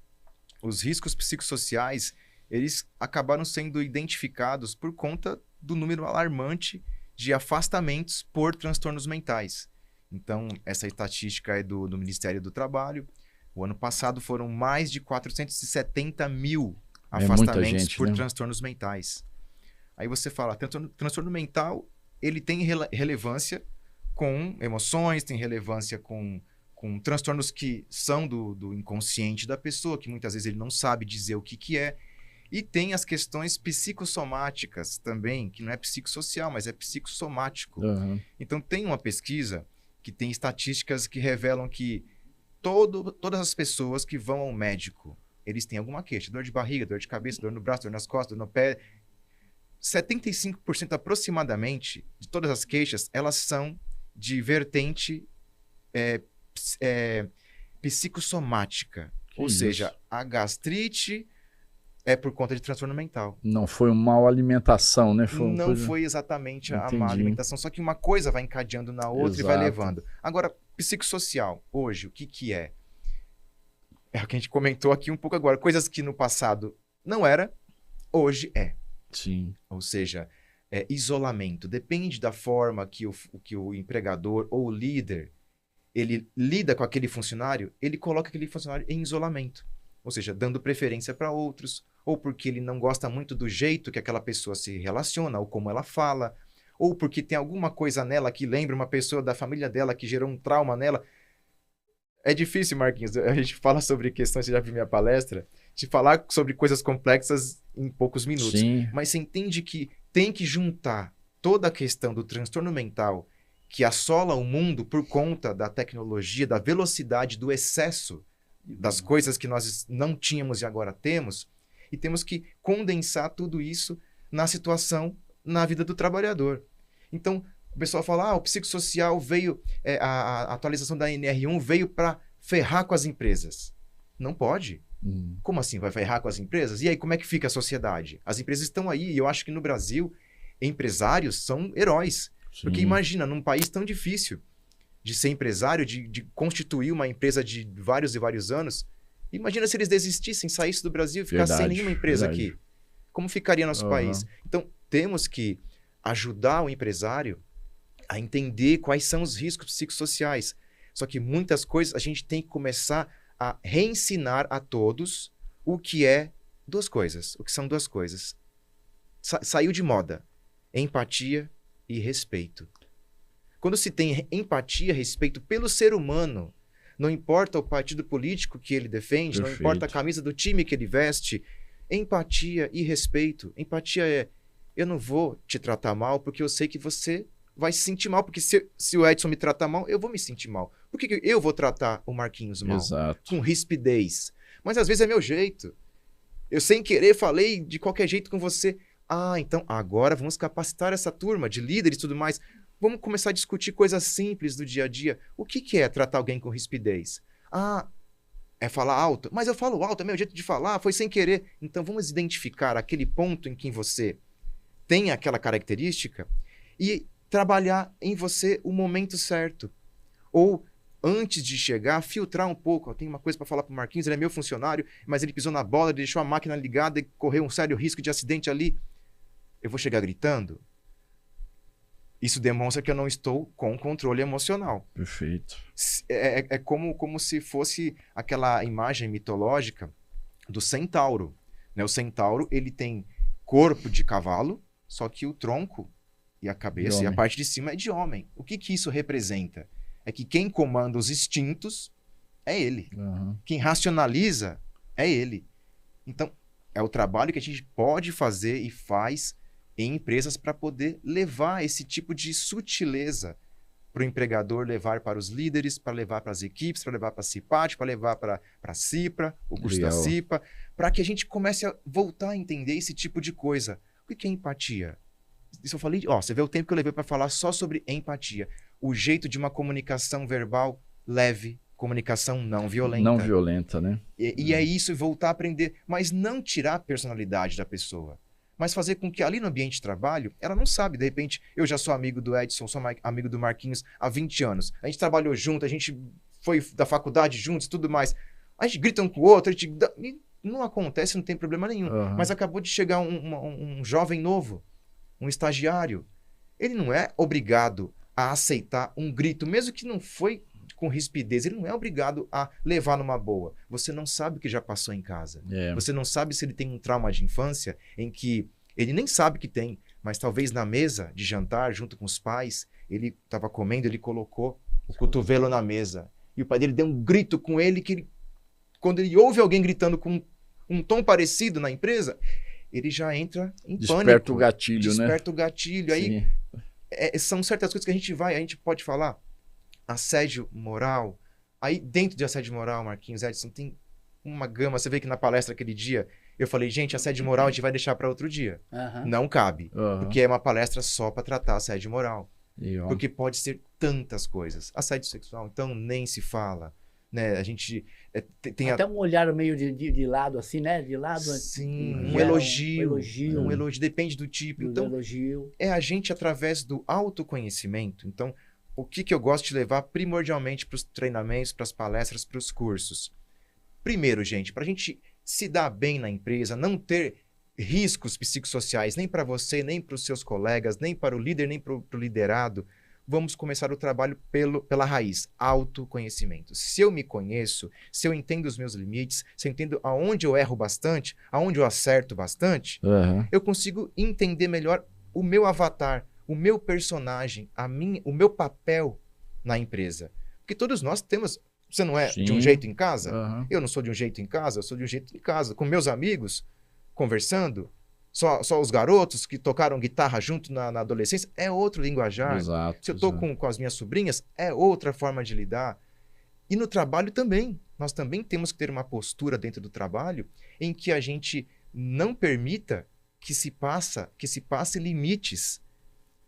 Os riscos psicossociais, eles acabaram sendo identificados por conta do número alarmante de afastamentos por transtornos mentais. Então, essa estatística é do Ministério do Trabalho. O ano passado foram mais de 470 mil afastamentos gente, por né? transtornos mentais. Aí você fala, transtorno mental, ele tem relevância com emoções, tem relevância com transtornos que são do inconsciente da pessoa, que muitas vezes ele não sabe dizer o que é. E tem as questões psicossomáticas também, que não é psicossocial, mas é psicossomático. Uhum. Então, tem uma pesquisa que tem estatísticas que revelam que todas as pessoas que vão ao médico, eles têm alguma queixa, dor de barriga, dor de cabeça, dor no braço, dor nas costas, dor no pé. 75% aproximadamente de todas as queixas, elas são de vertente psicossomática. Ou seja, a gastrite é por conta de transtorno mental. Não foi uma mal alimentação, né? Não foi exatamente a má alimentação, só que uma coisa vai encadeando na outra. Exato. E vai levando. Agora, psicossocial, hoje, o que é? É o que a gente comentou aqui um pouco agora. Coisas que no passado não era, hoje é. Sim. Ou seja, isolamento. Depende da forma que o empregador ou o líder, ele lida com aquele funcionário, ele coloca aquele funcionário em isolamento. Ou seja, dando preferência para outros, ou porque ele não gosta muito do jeito que aquela pessoa se relaciona, ou como ela fala, ou porque tem alguma coisa nela que lembra uma pessoa da família dela que gerou um trauma nela. É difícil, Marquinhos, a gente fala sobre questões, você já viu minha palestra, de falar sobre coisas complexas em poucos minutos. Sim. Mas você entende que tem que juntar toda a questão do transtorno mental que assola o mundo por conta da tecnologia, da velocidade, do excesso das coisas que nós não tínhamos e agora temos, e temos que condensar tudo isso na situação, na vida do trabalhador. Então, o pessoal fala, o psicossocial veio, a atualização da NR1 veio para ferrar com as empresas. Não pode. Como assim vai ferrar com as empresas? E aí, como é que fica a sociedade? As empresas estão aí, e eu acho que no Brasil, empresários são heróis. Sim. Porque imagina, num país tão difícil de ser empresário, de constituir uma empresa de vários e vários anos, imagina se eles desistissem, saíssem do Brasil e ficassem sem nenhuma empresa aqui. Como ficaria nosso país? Então, temos que ajudar o empresário a entender quais são os riscos psicossociais. Só que muitas coisas a gente tem que começar a reensinar a todos o que é duas coisas, o que são duas coisas. Saiu de moda, empatia e respeito. Quando se tem empatia, respeito pelo ser humano, não importa o partido político que ele defende, Perfeito. não importa a camisa do time que ele veste, empatia e respeito. Empatia é, eu não vou te tratar mal porque eu sei que você vai se sentir mal, porque se o Edson me tratar mal, eu vou me sentir mal. Por que eu vou tratar o Marquinhos mal? Exato. Com rispidez. Mas às vezes é meu jeito. Eu sem querer falei de qualquer jeito com você. Ah, então agora vamos capacitar essa turma de líderes e tudo mais. Vamos começar a discutir coisas simples do dia a dia. O que é tratar alguém com rispidez? Ah, é falar alto. Mas eu falo alto, é meu jeito de falar, foi sem querer. Então vamos identificar aquele ponto em que você tem aquela característica e trabalhar em você o momento certo. Ou, antes de chegar, filtrar um pouco. Eu tenho uma coisa para falar para o Marquinhos, ele é meu funcionário, mas ele pisou na bola, ele deixou a máquina ligada e correu um sério risco de acidente ali. Eu vou chegar gritando? Isso demonstra que eu não estou com controle emocional. Perfeito. É como se fosse aquela imagem mitológica do centauro. Né? O centauro, ele tem corpo de cavalo, só que o tronco e a cabeça e a parte de cima é de homem. O que isso representa? É que quem comanda os instintos é ele. Uhum. Quem racionaliza é ele. Então, é o trabalho que a gente pode fazer e faz em empresas para poder levar esse tipo de sutileza para o empregador, levar para os líderes, para levar para as equipes, para levar para a CIPAT, para levar para a CIPRA, o curso da CIPA, para que a gente comece a voltar a entender esse tipo de coisa. O que é empatia? Isso eu falei, você vê o tempo que eu levei para falar só sobre empatia. O jeito de uma comunicação verbal leve, comunicação não violenta. Não violenta, né? E é isso, voltar a aprender, mas não tirar a personalidade da pessoa. Mas fazer com que ali no ambiente de trabalho, ela não sabe, de repente, eu já sou amigo do Edson, sou amigo do Marquinhos há 20 anos. A gente trabalhou junto, a gente foi da faculdade juntos e tudo mais. A gente grita um com o outro, não acontece, não tem problema nenhum. Uhum. Mas acabou de chegar um jovem novo, um estagiário. Ele não é obrigado a aceitar um grito, mesmo que não foi com rispidez, ele não é obrigado a levar numa boa. Você não sabe o que já passou em casa. Você não sabe se ele tem um trauma de infância em que ele nem sabe que tem, mas talvez na mesa de jantar, junto com os pais, ele estava comendo, ele colocou o cotovelo na mesa. E o pai dele deu um grito com ele, quando ele ouve alguém gritando com um tom parecido na empresa, ele já entra em pânico. Desperta o gatilho, né? Desperta o gatilho. Aí são certas coisas que a gente pode falar. Assédio moral. Aí, dentro de assédio moral, Marquinhos, Edson, tem uma gama. Você vê que na palestra aquele dia, eu falei, gente, assédio moral a gente vai deixar para outro dia. Uhum. Não cabe. Porque é uma palestra só para tratar assédio moral. Porque pode ser tantas coisas. Assédio sexual, então, nem se fala. Né? A gente tem até um olhar meio de lado, assim, né? De lado. Sim, um elogio. Um elogio, depende do tipo. Então, elogio. É a gente através do autoconhecimento. Então, o que eu gosto de levar primordialmente para os treinamentos, para as palestras, para os cursos? Primeiro, gente, para a gente se dar bem na empresa, não ter riscos psicossociais nem para você, nem para os seus colegas, nem para o líder, nem para o liderado, vamos começar o trabalho pela raiz, autoconhecimento. Se eu me conheço, se eu entendo os meus limites, se eu entendo aonde eu erro bastante, aonde eu acerto bastante, eu consigo entender melhor o meu avatar, o meu personagem, o meu papel na empresa. Porque todos nós temos... Você não é de um jeito em casa? Eu não sou de um jeito em casa, eu sou de um jeito em casa. Com meus amigos, conversando, só os garotos que tocaram guitarra junto na adolescência, é outro linguajar. Exato, se eu estou com as minhas sobrinhas, é outra forma de lidar. E no trabalho também. Nós também temos que ter uma postura dentro do trabalho em que a gente não permita que se passe limites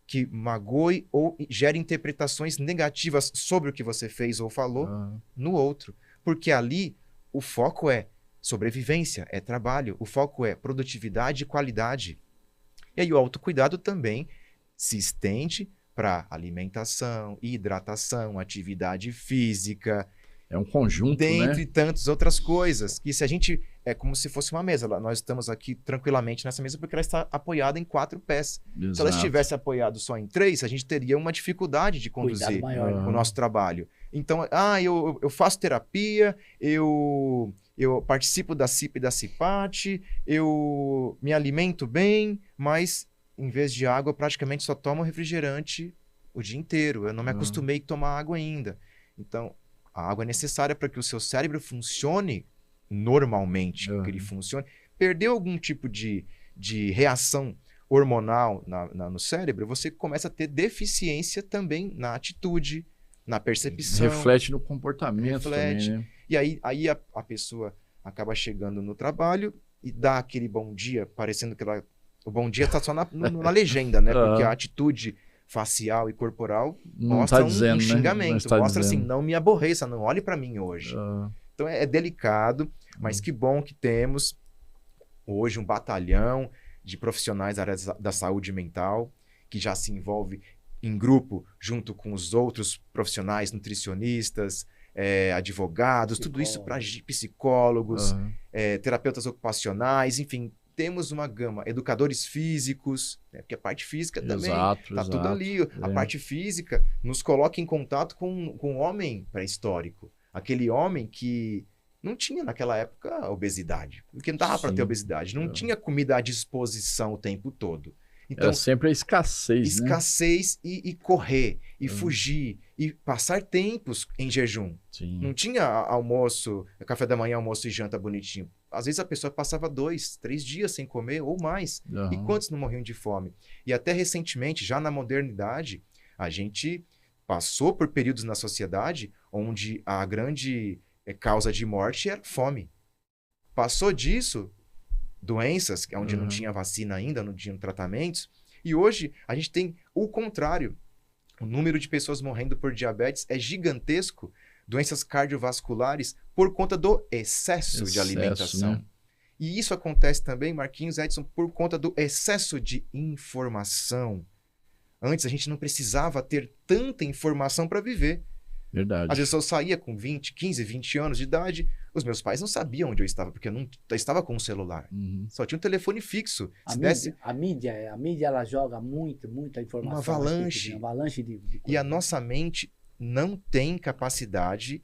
que magoe ou gere interpretações negativas sobre o que você fez ou falou no outro. Porque ali o foco é sobrevivência, é trabalho, o foco é produtividade e qualidade. E aí o autocuidado também se estende para alimentação, hidratação, atividade física. É um conjunto, dentre né? tantas outras coisas, que se a gente, é como se fosse uma mesa, nós estamos aqui tranquilamente nessa mesa porque ela está apoiada em 4 pés. Exato. Se ela estivesse apoiada só em 3, a gente teria uma dificuldade de conduzir maior, o nosso trabalho. Então, eu faço terapia, eu participo da CIP e da CIPAT, eu me alimento bem, mas em vez de água, eu praticamente só tomo refrigerante o dia inteiro. Eu não me acostumei a tomar água ainda. Então, a água é necessária para que o seu cérebro funcione normalmente, que ele funcione. Perdeu algum tipo de reação hormonal no cérebro, você começa a ter deficiência também na atitude, na percepção. Reflete no comportamento também, né? E aí a pessoa acaba chegando no trabalho e dá aquele bom dia, parecendo que o bom dia está só na legenda, né? Porque a atitude facial e corporal mostra um xingamento, né? mostra assim, não me aborreça, não olhe para mim hoje. Então é delicado, mas que bom que temos hoje um batalhão de profissionais da área da saúde mental, que já se envolve em grupo junto com os outros profissionais, nutricionistas, advogados, tudo isso para psicólogos, terapeutas ocupacionais, enfim, temos uma gama, educadores físicos, né, porque a parte física também está tudo ali. A parte física nos coloca em contato com o homem pré-histórico, aquele homem que não tinha naquela época obesidade, porque não dava para ter obesidade, não tinha comida à disposição o tempo todo. Então, era sempre a escassez, né? E correr, e fugir, e passar tempos em jejum. Sim. Não tinha almoço, café da manhã, almoço e janta bonitinho. Às vezes a pessoa passava 2, 3 dias sem comer ou mais. E quantos não morriam de fome? E até recentemente, já na modernidade, a gente passou por períodos na sociedade onde a grande causa de morte era fome. Passou disso, doenças, onde não tinha vacina ainda, não tinha tratamentos, e hoje a gente tem o contrário. O número de pessoas morrendo por diabetes é gigantesco, doenças cardiovasculares, por conta do excesso de alimentação. Né? E isso acontece também, Marquinhos, Edson, por conta do excesso de informação. Antes a gente não precisava ter tanta informação para viver. Verdade. Às vezes eu saía com 15, 20 anos de idade, os meus pais não sabiam onde eu estava, porque eu não estava com um celular. Só tinha um telefone fixo. A mídia ela joga muita informação. Uma avalanche. Uma avalanche de coisa. E a nossa mente não tem capacidade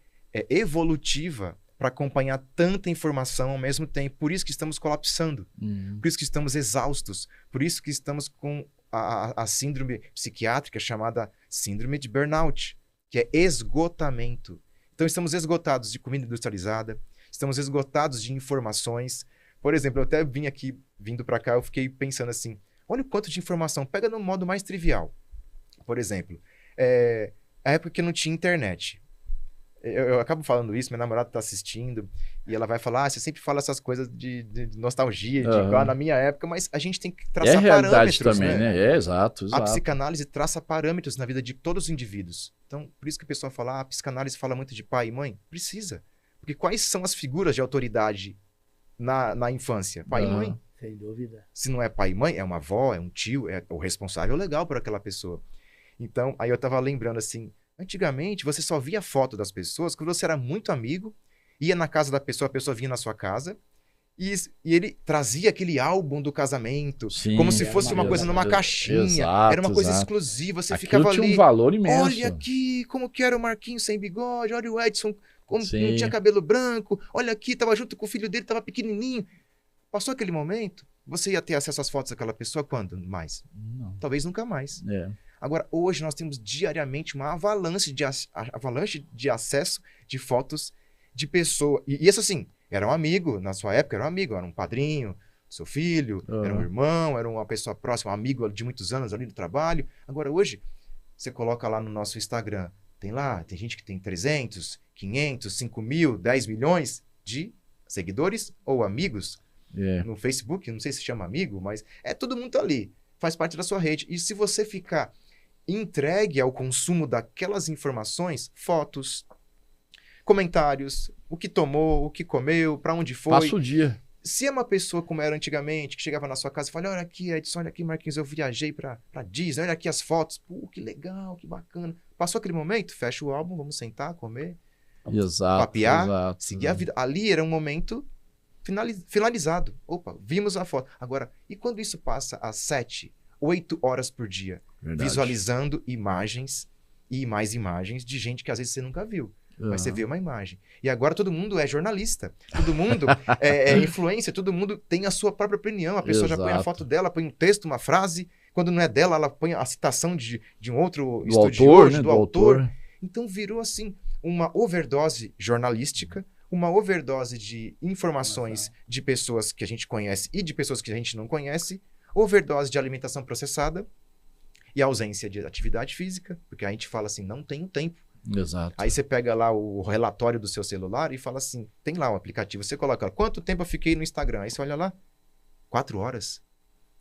evolutiva para acompanhar tanta informação ao mesmo tempo. Por isso que estamos colapsando. Por isso que estamos exaustos. Por isso que estamos com a síndrome psiquiátrica chamada síndrome de burnout, que é esgotamento. Então, estamos esgotados de comida industrializada, estamos esgotados de informações. Por exemplo, eu até vindo para cá, eu fiquei pensando assim, olha o quanto de informação, pega no modo mais trivial. Por exemplo, a época que não tinha internet. Eu acabo falando isso, minha namorada está assistindo, e ela vai falar, você sempre fala essas coisas de nostalgia, de igual na minha época, mas a gente tem que traçar realidade parâmetros. Também, né? Exato. A psicanálise traça parâmetros na vida de todos os indivíduos. Então, por isso que o pessoal fala, a psicanálise fala muito de pai e mãe. Precisa. Porque quais são as figuras de autoridade na infância? Pai e mãe. Sem dúvida. Se não é pai e mãe, é uma avó, é um tio, é o responsável legal por aquela pessoa. Então, aí eu tava lembrando assim, antigamente você só via foto das pessoas quando você era muito amigo, ia na casa da pessoa, a pessoa vinha na sua casa, e ele trazia aquele álbum do casamento, como se fosse uma coisa numa caixinha, era uma coisa exclusiva, você ficava ali, tinha um valor imenso. Olha aqui, como que era o Marquinhos sem bigode, olha o Edson, como não tinha cabelo branco, olha aqui, tava junto com o filho dele, tava pequenininho. Passou aquele momento, você ia ter acesso às fotos daquela pessoa quando mais? Não. Talvez nunca mais. Agora, hoje nós temos diariamente uma avalanche de acesso de fotos de pessoa. E isso assim, era um amigo, na sua época era um amigo, era um padrinho, seu filho, era um irmão, era uma pessoa próxima, um amigo de muitos anos ali no trabalho. Agora, hoje, você coloca lá no nosso Instagram, tem gente que tem 300, 500, 5 mil, 10 milhões de seguidores ou amigos. No Facebook, não sei se chama amigo, mas todo mundo ali, faz parte da sua rede. E se você ficar entregue ao consumo daquelas informações, fotos, comentários, o que tomou, o que comeu, para onde foi. Passa o dia. Se é uma pessoa como era antigamente, que chegava na sua casa e falava, olha aqui, Edson, olha aqui, Marquinhos, eu viajei para Disney, olha aqui as fotos, pô, que legal, que bacana. Passou aquele momento, fecha o álbum, vamos sentar, comer. Exato, papear, exato, seguir a vida. Ali era um momento finalizado. Opa, vimos a foto. Agora, e quando isso passa às 7, 8 horas por dia, Verdade. visualizando imagens e mais imagens de gente que às vezes você nunca viu. Mas você vê uma imagem. E agora todo mundo é jornalista, todo mundo é influencer, todo mundo tem a sua própria opinião. A pessoa já põe a foto dela, põe um texto, uma frase. Quando não é dela, ela põe a citação de um outro estudioso, do autor. Então virou assim uma overdose jornalística, uma overdose de informações de pessoas que a gente conhece e de pessoas que a gente não conhece, overdose de alimentação processada e ausência de atividade física, porque a gente fala assim, não tenho tempo. Exato. Aí você pega lá o relatório do seu celular e fala assim, tem lá o aplicativo, você coloca, quanto tempo eu fiquei no Instagram? Aí você olha lá, 4 horas.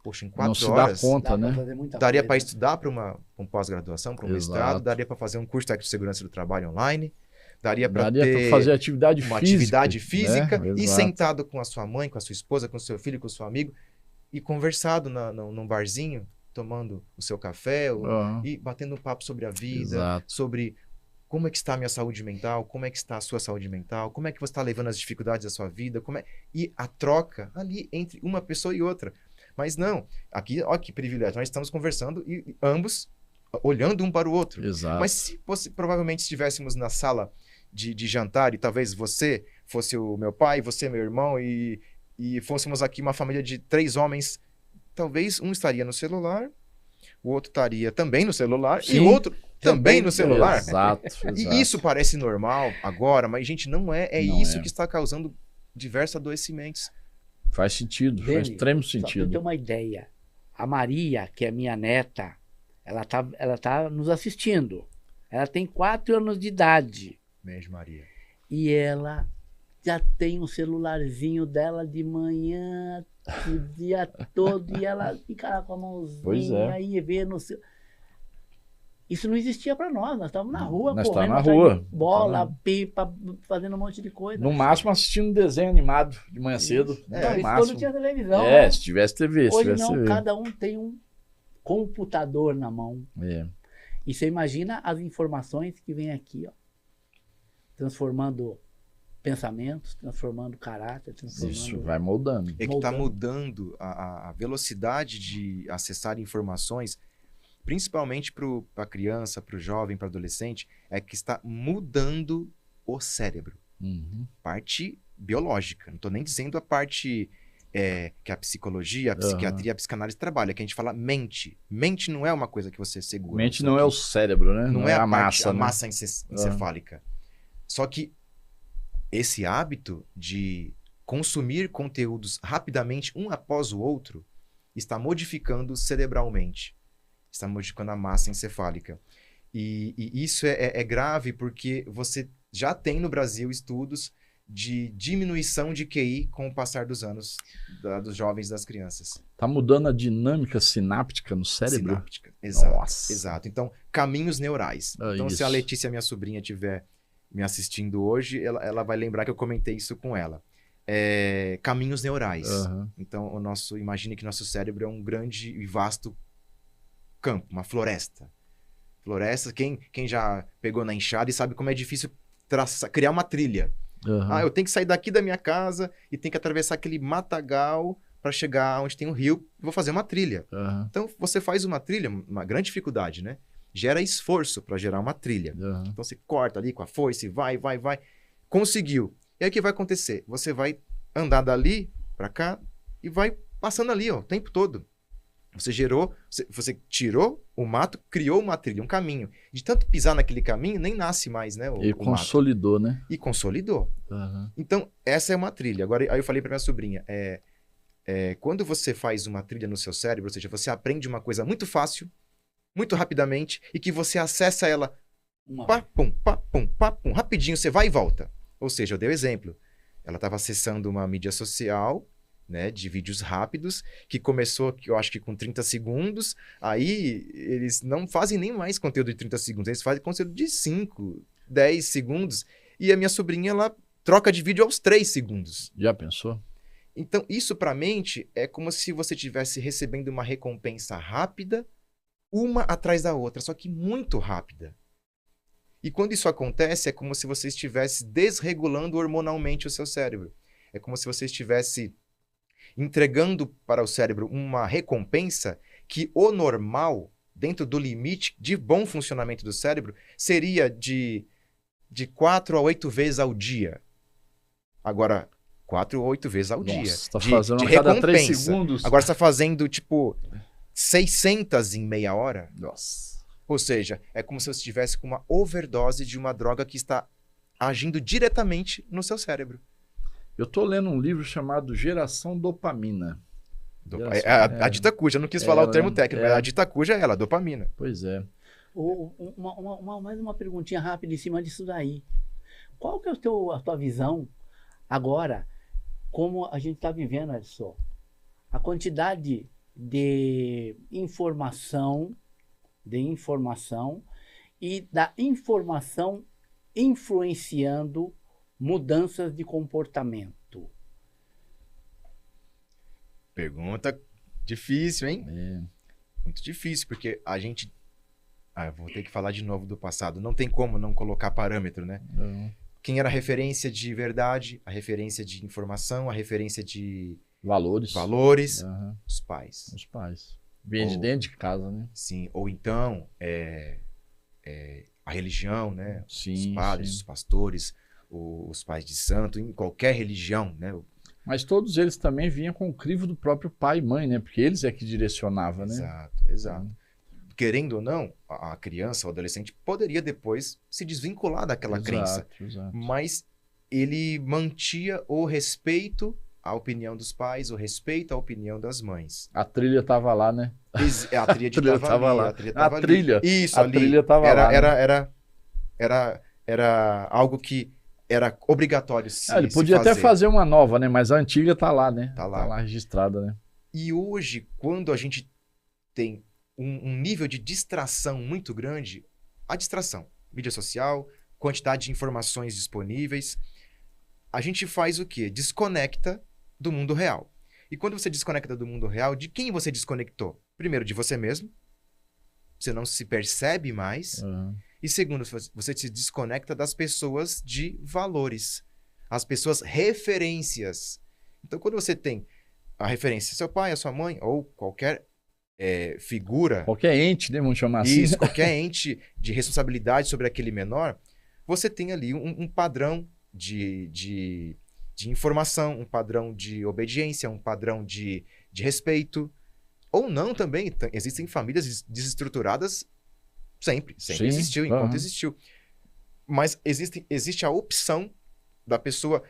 Poxa, em 4 horas... Não se dá conta, né? Daria para estudar para uma pós-graduação, para um mestrado, daria para fazer um curso técnico de segurança do trabalho online, daria para ter fazer atividade física né? E sentado com a sua mãe, com a sua esposa, com o seu filho, com o seu amigo, e conversado num barzinho, tomando o seu café, e batendo um papo sobre a vida, sobre como é que está a minha saúde mental, como é que está a sua saúde mental, como é que você está levando as dificuldades da sua vida, e a troca ali entre uma pessoa e outra. Mas não, aqui, ó que privilégio, nós estamos conversando e ambos olhando um para o outro. Exato. Mas se provavelmente estivéssemos na sala de jantar e talvez você fosse o meu pai, você meu irmão e fôssemos aqui uma família de 3 homens, talvez um estaria no celular, o outro estaria também no celular. Sim, e o outro também no celular. Exato. E isso parece normal agora, mas gente, não é. Não isso que está causando diversos adoecimentos. Faz sentido, faz extremo sentido. Só pra eu ter uma ideia, a Maria, que é minha neta, ela tá nos assistindo. Ela tem 4 anos de idade. Beijo, Maria. E ela já tem um celularzinho dela de manhã, o dia todo, e ela fica com a mãozinha aí, vê no seu... Isso não existia para nós estávamos na rua, nós correndo, na rua, bola, pipa, fazendo um monte de coisa. No máximo assistindo desenho animado de manhã cedo. Isso quando tinha televisão. Se tivesse TV. Hoje não, cada um tem um computador na mão. E você imagina as informações que vem aqui, ó, transformando pensamentos, transformando caráter, transformando... Isso vai moldando. É que está mudando a velocidade de acessar informações, principalmente para a criança, para o jovem, para o adolescente, é que está mudando o cérebro. Parte biológica. Não estou nem dizendo a parte que a psicologia, a psiquiatria, a psicanálise trabalha, que a gente fala mente. Mente não é uma coisa que você segura. Mente não é o cérebro, né? Não é a massa, a massa encefálica. Só que esse hábito de consumir conteúdos rapidamente, um após o outro, está modificando cerebralmente. Está modificando a massa encefálica. E isso é grave porque você já tem no Brasil estudos de diminuição de QI com o passar dos anos dos jovens e das crianças. Está mudando a dinâmica sináptica no cérebro? Sináptica, exato. Exato. Então, caminhos neurais. Então, se a Letícia, minha sobrinha, estiver me assistindo hoje, ela vai lembrar que eu comentei isso com ela. Caminhos neurais. Então, imagine que nosso cérebro é um grande e vasto campo, uma floresta. Floresta, quem já pegou na enxada e sabe como é difícil criar uma trilha. Eu tenho que sair daqui da minha casa e tenho que atravessar aquele matagal para chegar onde tem um rio, vou fazer uma trilha. Então, você faz uma trilha, uma grande dificuldade, né? Gera esforço para gerar uma trilha. Então, você corta ali com a foice, vai. Conseguiu. E aí, o que vai acontecer? Você vai andar dali para cá e vai passando ali, ó, o tempo todo. Você tirou o mato, criou uma trilha, um caminho. De tanto pisar naquele caminho, nem nasce mais, né? E consolidou, né? E consolidou. Então, essa é uma trilha. Agora, aí eu falei para minha sobrinha, quando você faz uma trilha no seu cérebro, ou seja, você aprende uma coisa muito fácil, muito rapidamente, e que você acessa ela, papum, rapidinho, você vai e volta. Ou seja, eu dei o exemplo. Ela estava acessando uma mídia social, né, de vídeos rápidos, que começou, eu acho que com 30 segundos, aí eles não fazem nem mais conteúdo de 30 segundos, eles fazem conteúdo de 5, 10 segundos, e a minha sobrinha, ela troca de vídeo aos 3 segundos. Já pensou? Então, isso para a mente é como se você estivesse recebendo uma recompensa rápida, uma atrás da outra, só que muito rápida. E quando isso acontece, é como se você estivesse desregulando hormonalmente o seu cérebro. É como se você estivesse entregando para o cérebro uma recompensa que o normal, dentro do limite de bom funcionamento do cérebro, seria de 4 a 8 vezes ao dia. Agora, 4 ou 8 vezes ao dia. Você tá fazendo a cada 3 segundos. Agora você está fazendo, tipo, 600 em meia hora. Nossa. Ou seja, é como se você estivesse com uma overdose de uma droga que está agindo diretamente no seu cérebro. Eu tô lendo um livro chamado Geração Dopamina. A dita cuja, eu não quis falar o termo técnico, mas a dita cuja é ela, dopamina. Pois é. Mais uma perguntinha rápida em cima disso daí. Qual que é a tua visão agora, como a gente está vivendo, Edson? A quantidade de informação e da informação influenciando mudanças de comportamento. Pergunta difícil, hein? É. Muito difícil, porque a gente... eu vou ter que falar de novo do passado. Não tem como não colocar parâmetro, né? Não. Quem era a referência de verdade, a referência de informação, a referência de... Valores. Uhum. Os pais. Os pais. Vem de dentro de casa, né? Sim, ou então a religião, né? Sim, os padres, sim. os pastores, os pais de santo, em qualquer religião, né? Mas todos eles também vinham com o crivo do próprio pai e mãe, né? Porque eles é que direcionavam, né? Exato. Querendo ou não, a criança, o adolescente, poderia depois se desvincular daquela crença. Exato. Mas ele mantia o respeito à opinião dos pais, o respeito à opinião das mães. A trilha estava lá, né? A trilha estava lá. A trilha. Isso, a ali. Trilha estava lá. Era algo que era obrigatório ele podia até fazer uma nova, né? Mas a antiga tá lá, né? Tá lá registrada, né? E hoje, quando a gente tem um nível de distração muito grande, a distração, mídia social, quantidade de informações disponíveis, a gente faz o quê? Desconecta do mundo real. E quando você desconecta do mundo real, de quem você desconectou? Primeiro, de você mesmo. Você não se percebe mais. Uhum. E segundo, você se desconecta das pessoas de valores. As pessoas referências. Então, quando você tem a referência, seu pai, a sua mãe, ou qualquer figura... Qualquer ente, né? Vamos chamar assim. Isso, qualquer ente de responsabilidade sobre aquele menor, você tem ali um padrão de informação, um padrão de obediência, um padrão de respeito. Ou não também. Existem famílias desestruturadas sempre Sim, existiu, enquanto existiu. Mas existe a opção da pessoa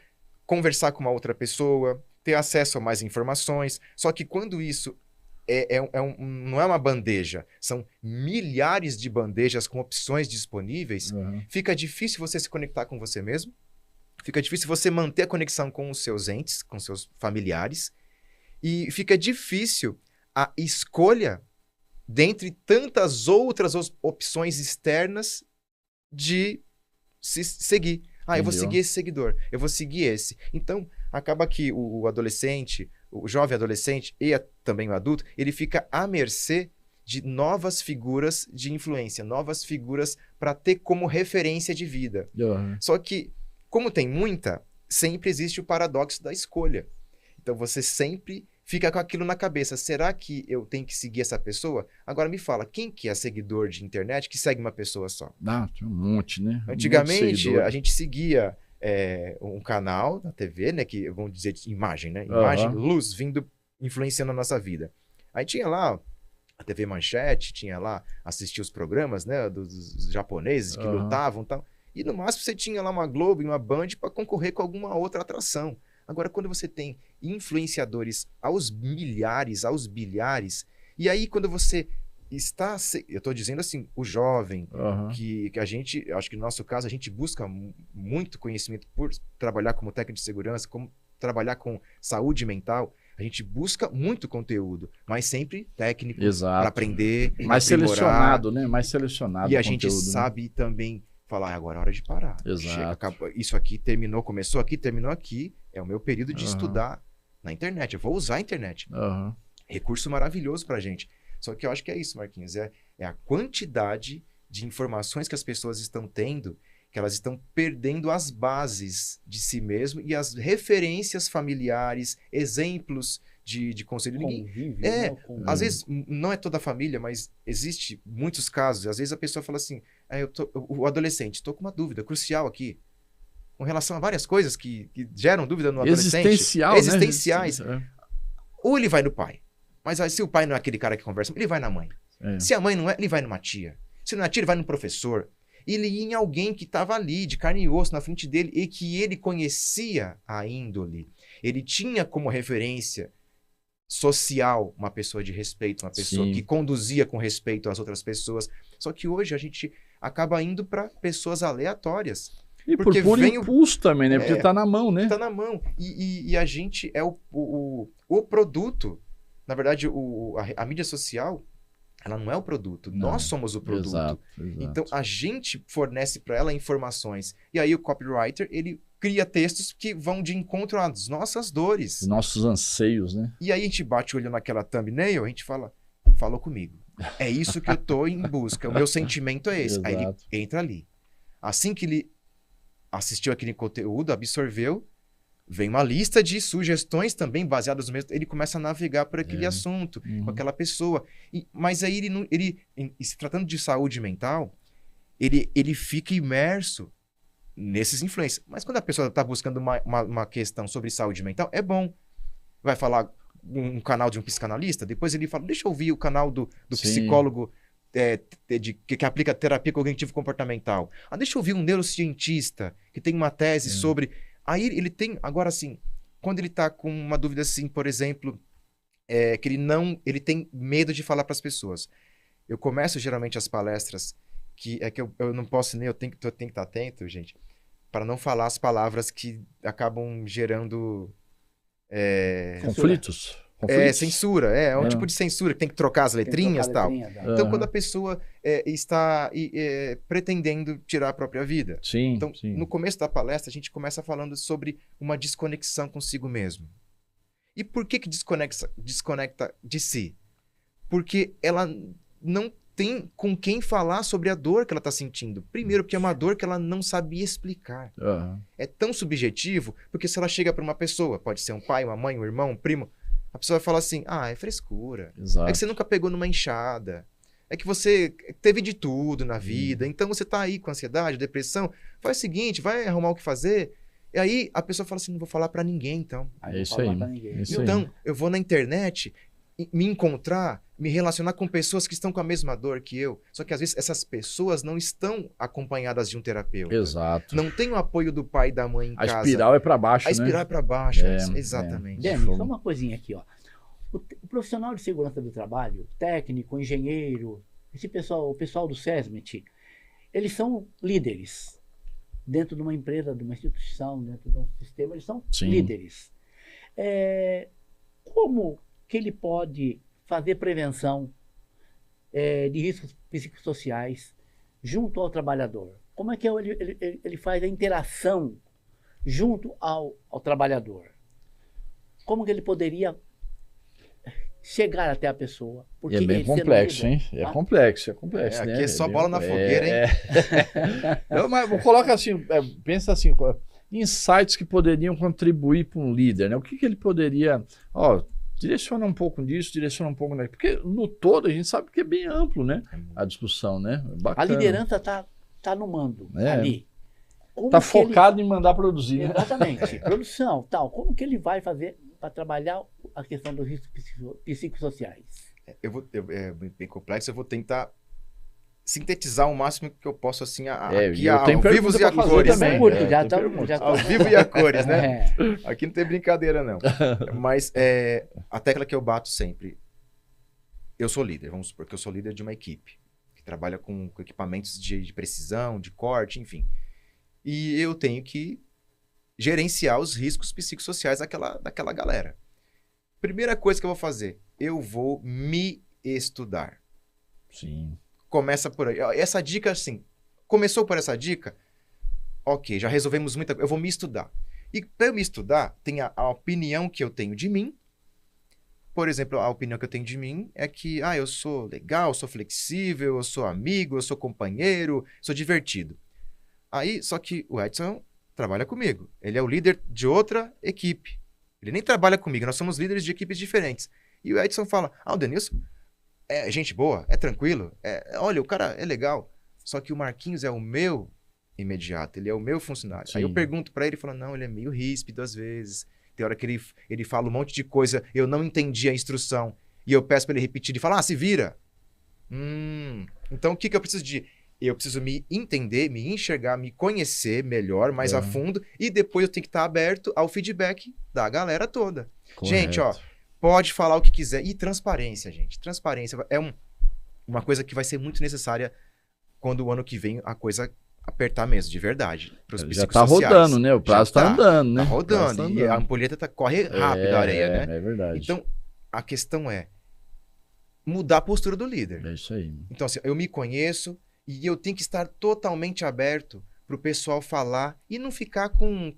conversar com uma outra pessoa, ter acesso a mais informações. Só que quando isso não é uma bandeja, são milhares de bandejas com opções disponíveis, fica difícil você se conectar com você mesmo, fica difícil você manter a conexão com os seus entes, com seus familiares, e fica difícil a escolha dentre tantas outras opções externas de se seguir. Eu vou seguir esse seguidor, eu vou seguir esse. Então, acaba que o adolescente, o jovem adolescente e também o adulto, ele fica à mercê de novas figuras de influência, novas figuras para ter como referência de vida. Só que, como tem muita, sempre existe o paradoxo da escolha. Então, você sempre fica com aquilo na cabeça. Será que eu tenho que seguir essa pessoa? Agora me fala, quem que é seguidor de internet que segue uma pessoa só? Tinha um monte, né? Antigamente, a gente seguia um canal na TV, né? Que vamos dizer de imagem, né? Imagem, luz, vindo, influenciando a nossa vida. Aí tinha lá a TV Manchete, tinha lá assistir os programas, né? Dos japoneses que lutavam e tal. E no máximo você tinha lá uma Globo e uma Band para concorrer com alguma outra atração. Agora, quando você tem influenciadores aos milhares, aos bilhares, e aí quando você está... Eu estou dizendo assim, o jovem, que a gente, acho que no nosso caso, a gente busca muito conhecimento por trabalhar como técnico de segurança, como trabalhar com saúde mental, a gente busca muito conteúdo, mas sempre técnico para aprender, mais selecionado, né? Mais selecionado. E a gente sabe também falar, agora é hora de parar. Exato. Isso aqui começou aqui, terminou aqui. É o meu período de estudar na internet. Eu vou usar a internet. Recurso maravilhoso pra gente. Só que eu acho que é isso, Marquinhos. É a quantidade de informações que as pessoas estão tendo, que elas estão perdendo as bases de si mesmo e as referências familiares, exemplos de conselho. Convívio, Às vezes, não é toda a família, mas existe muitos casos. Às vezes a pessoa fala assim, o adolescente, estou com uma dúvida crucial aqui, com relação a várias coisas que geram dúvida no adolescente. Existenciais. Né? Ou ele vai no pai. Mas se o pai não é aquele cara que conversa, ele vai na mãe. Se a mãe não é, ele vai numa tia. Se não é tia, ele vai no professor. Ele ia em alguém que estava ali, de carne e osso, na frente dele, e que ele conhecia a índole. Ele tinha como referência social uma pessoa de respeito, uma pessoa que conduzia com respeito às outras pessoas. Só que hoje a gente acaba indo para pessoas aleatórias. E porque por impulso também, né? Porque tá na mão, né? Tá na mão. E a gente é o produto. Na verdade, a mídia social, ela não é o produto. Não. Nós somos o produto. Exato. Então, a gente fornece para ela informações. E aí o copywriter, ele cria textos que vão de encontro às nossas dores. Os nossos anseios, né? E aí a gente bate o olho naquela thumbnail, a gente fala, falou comigo. É isso que eu tô em busca. O meu sentimento é esse. Exato. Aí ele entra ali. Assim que ele assistiu aquele conteúdo, absorveu, vem uma lista de sugestões também baseadas no mesmo. Ele começa a navegar por aquele assunto, com aquela pessoa. Mas aí se tratando de saúde mental, ele fica imerso nesses influências. Mas quando a pessoa está buscando uma questão sobre saúde mental, é bom. Vai falar um canal de um psicanalista, depois ele fala, deixa eu ouvir o canal do psicólogo que aplica terapia cognitivo-comportamental. Deixa eu ouvir um neurocientista que tem uma tese sobre... Aí ele tem, agora assim, quando ele está com uma dúvida assim, por exemplo, que ele tem medo de falar para as pessoas. Eu começo geralmente as palestras, que eu não posso nem, eu tenho que estar atento, gente, para não falar as palavras que acabam gerando... Conflitos. Censura, é um tipo de censura, que tem que trocar as letrinhas e tal. Então, quando a pessoa está pretendendo tirar a própria vida. Então, no começo da palestra, a gente começa falando sobre uma desconexão consigo mesmo. E por que desconecta de si? Porque ela não tem com quem falar sobre a dor que ela está sentindo. Primeiro, porque é uma dor que ela não sabia explicar. É tão subjetivo, porque se ela chega para uma pessoa, pode ser um pai, uma mãe, um irmão, um primo, a pessoa vai falar assim, é frescura. Exato. É que você nunca pegou numa enxada. É que você teve de tudo na vida. Então você tá aí com ansiedade, depressão. Faz o seguinte, vai arrumar o que fazer. E aí a pessoa fala assim, não vou falar pra ninguém, então. É isso aí. Então, eu vou na internet me encontrar, me relacionar com pessoas que estão com a mesma dor que eu. Só que às vezes essas pessoas não estão acompanhadas de um terapeuta. Exato. Não tem o apoio do pai e da mãe em casa. A espiral é para baixo, né? A espiral é para baixo, exatamente. Dani, só uma coisinha aqui, ó. O profissional de segurança do trabalho, técnico, engenheiro, o pessoal do SESMIT, eles são líderes. Dentro de uma empresa, de uma instituição, dentro de um sistema, eles são líderes. Como que ele pode fazer prevenção de riscos psicossociais junto ao trabalhador? Como é que ele faz a interação junto ao trabalhador? Como que ele poderia chegar até a pessoa? Porque é bem complexo, hein? É complexo. Aqui né? É só bola na fogueira, hein? Mas coloca assim, pensa assim, insights que poderiam contribuir para um líder, né? O que ele poderia... direciona um pouco disso, direciona um pouco daquilo. Porque no todo a gente sabe que é bem amplo, né? A discussão, né? Bacana. A liderança tá no mando, ali. Está focado em mandar produzir. Exatamente. Produção, tal. Como que ele vai fazer para trabalhar a questão dos riscos psicossociais? É bem complexo, eu vou tentar sintetizar o máximo que eu posso, assim, aqui ao vivo e a cores. Também. Ao vivo e a cores, né? Aqui não tem brincadeira, não. Mas a tecla que eu bato sempre, eu sou líder, vamos supor que eu sou líder de uma equipe que trabalha com equipamentos de precisão, de corte, enfim. E eu tenho que gerenciar os riscos psicossociais daquela galera. Primeira coisa que eu vou fazer, eu vou me estudar. Sim. Começa por aí. Essa dica, assim, começou por essa dica, ok, já resolvemos muita coisa, eu vou me estudar. E para eu me estudar, tem a opinião que eu tenho de mim, por exemplo, a opinião que eu tenho de mim é que, eu sou legal, sou flexível, eu sou amigo, eu sou companheiro, sou divertido. Aí, só que o Edson trabalha comigo. Ele é o líder de outra equipe. Ele nem trabalha comigo, nós somos líderes de equipes diferentes. E o Edson fala, o Denilson é gente boa, é tranquilo, olha, o cara é legal. Só que o Marquinhos é o meu imediato, ele é o meu funcionário. Sim. Aí eu pergunto pra ele, ele fala, não, ele é meio ríspido às vezes. Tem hora que ele fala um monte de coisa, eu não entendi a instrução. E eu peço pra ele repetir, ele fala, se vira. Então o que eu preciso de... Eu preciso me entender, me enxergar, me conhecer melhor, mais a fundo, e depois eu tenho que estar aberto ao feedback da galera toda. Correto. Gente, pode falar o que quiser. E transparência, gente. Transparência é uma coisa que vai ser muito necessária quando o ano que vem a coisa apertar mesmo, de verdade. Já tá rodando, né? O prazo tá andando, né? Tá rodando. E a ampulheta corre rápido a areia, né? É verdade. Então, a questão é mudar a postura do líder. É isso aí. Então, assim, eu me conheço e eu tenho que estar totalmente aberto pro pessoal falar e não ficar com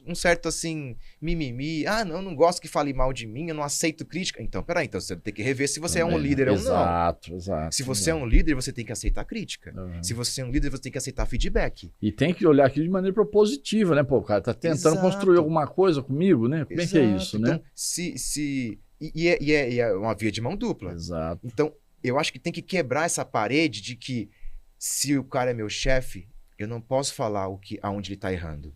um certo, assim, mimimi. Não gosto que fale mal de mim, eu não aceito crítica. Então, peraí, então você tem que rever se você é um líder ou não. Exato. Se você é um líder, você tem que aceitar crítica. Se você é um líder, você tem que aceitar feedback. E tem que olhar aquilo de maneira propositiva, né? Pô, o cara tá tentando construir alguma coisa comigo, né? Como é que é isso, né? Então, é uma via de mão dupla. Exato. Então, eu acho que tem que quebrar essa parede de que se o cara é meu chefe, eu não posso falar aonde ele tá errando.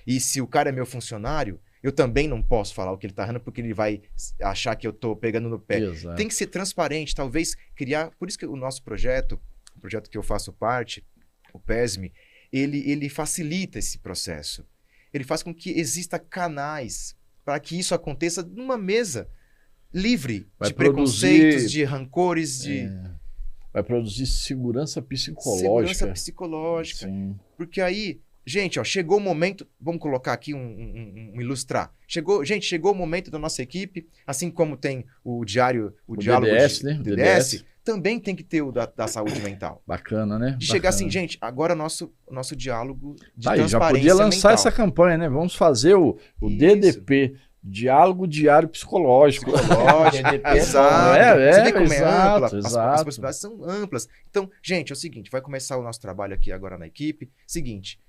E se o cara é meu funcionário, eu também não posso falar o que ele tá errando porque ele vai achar que eu tô pegando no pé. Exato. Tem que ser transparente, talvez criar... Por isso que o nosso projeto, o projeto que eu faço parte, o PESME, ele facilita esse processo. Ele faz com que exista canais para que isso aconteça numa mesa livre de preconceitos, de rancores, Vai produzir segurança psicológica. Segurança psicológica. Sim. Porque aí... Gente, chegou o momento, vamos colocar aqui ilustrar. Chegou o momento da nossa equipe, assim como tem o diálogo DDS, né? DDS, também tem que ter o da saúde mental. Bacana, né? De chegar assim, gente, agora nosso diálogo de transparência já podia lançar mental. Essa campanha, né? Vamos fazer o DDP, Diálogo Diário Psicológico. Exato. Você vê como é ampla? Exato. As possibilidades são amplas. Então, gente, é o seguinte, vai começar o nosso trabalho aqui agora na equipe. Seguinte,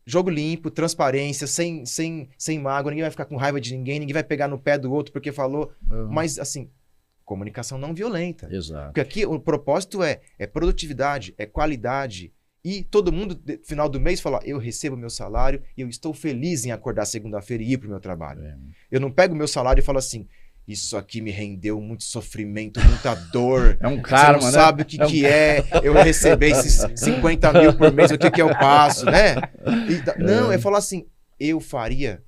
jogo limpo, transparência, sem mágoa, ninguém vai ficar com raiva de ninguém vai pegar no pé do outro porque falou. Mas, assim, comunicação não violenta. Exato. Porque aqui o propósito é produtividade, é qualidade. E todo mundo, no final do mês, fala, eu recebo meu salário e eu estou feliz em acordar segunda-feira e ir para o meu trabalho. Eu não pego meu salário e falo assim, isso aqui me rendeu muito sofrimento, muita dor. É um karma, né? Você não sabe o que é eu receber esses 50 mil por mês, o que eu passo, né? Não, é falar assim, eu faria,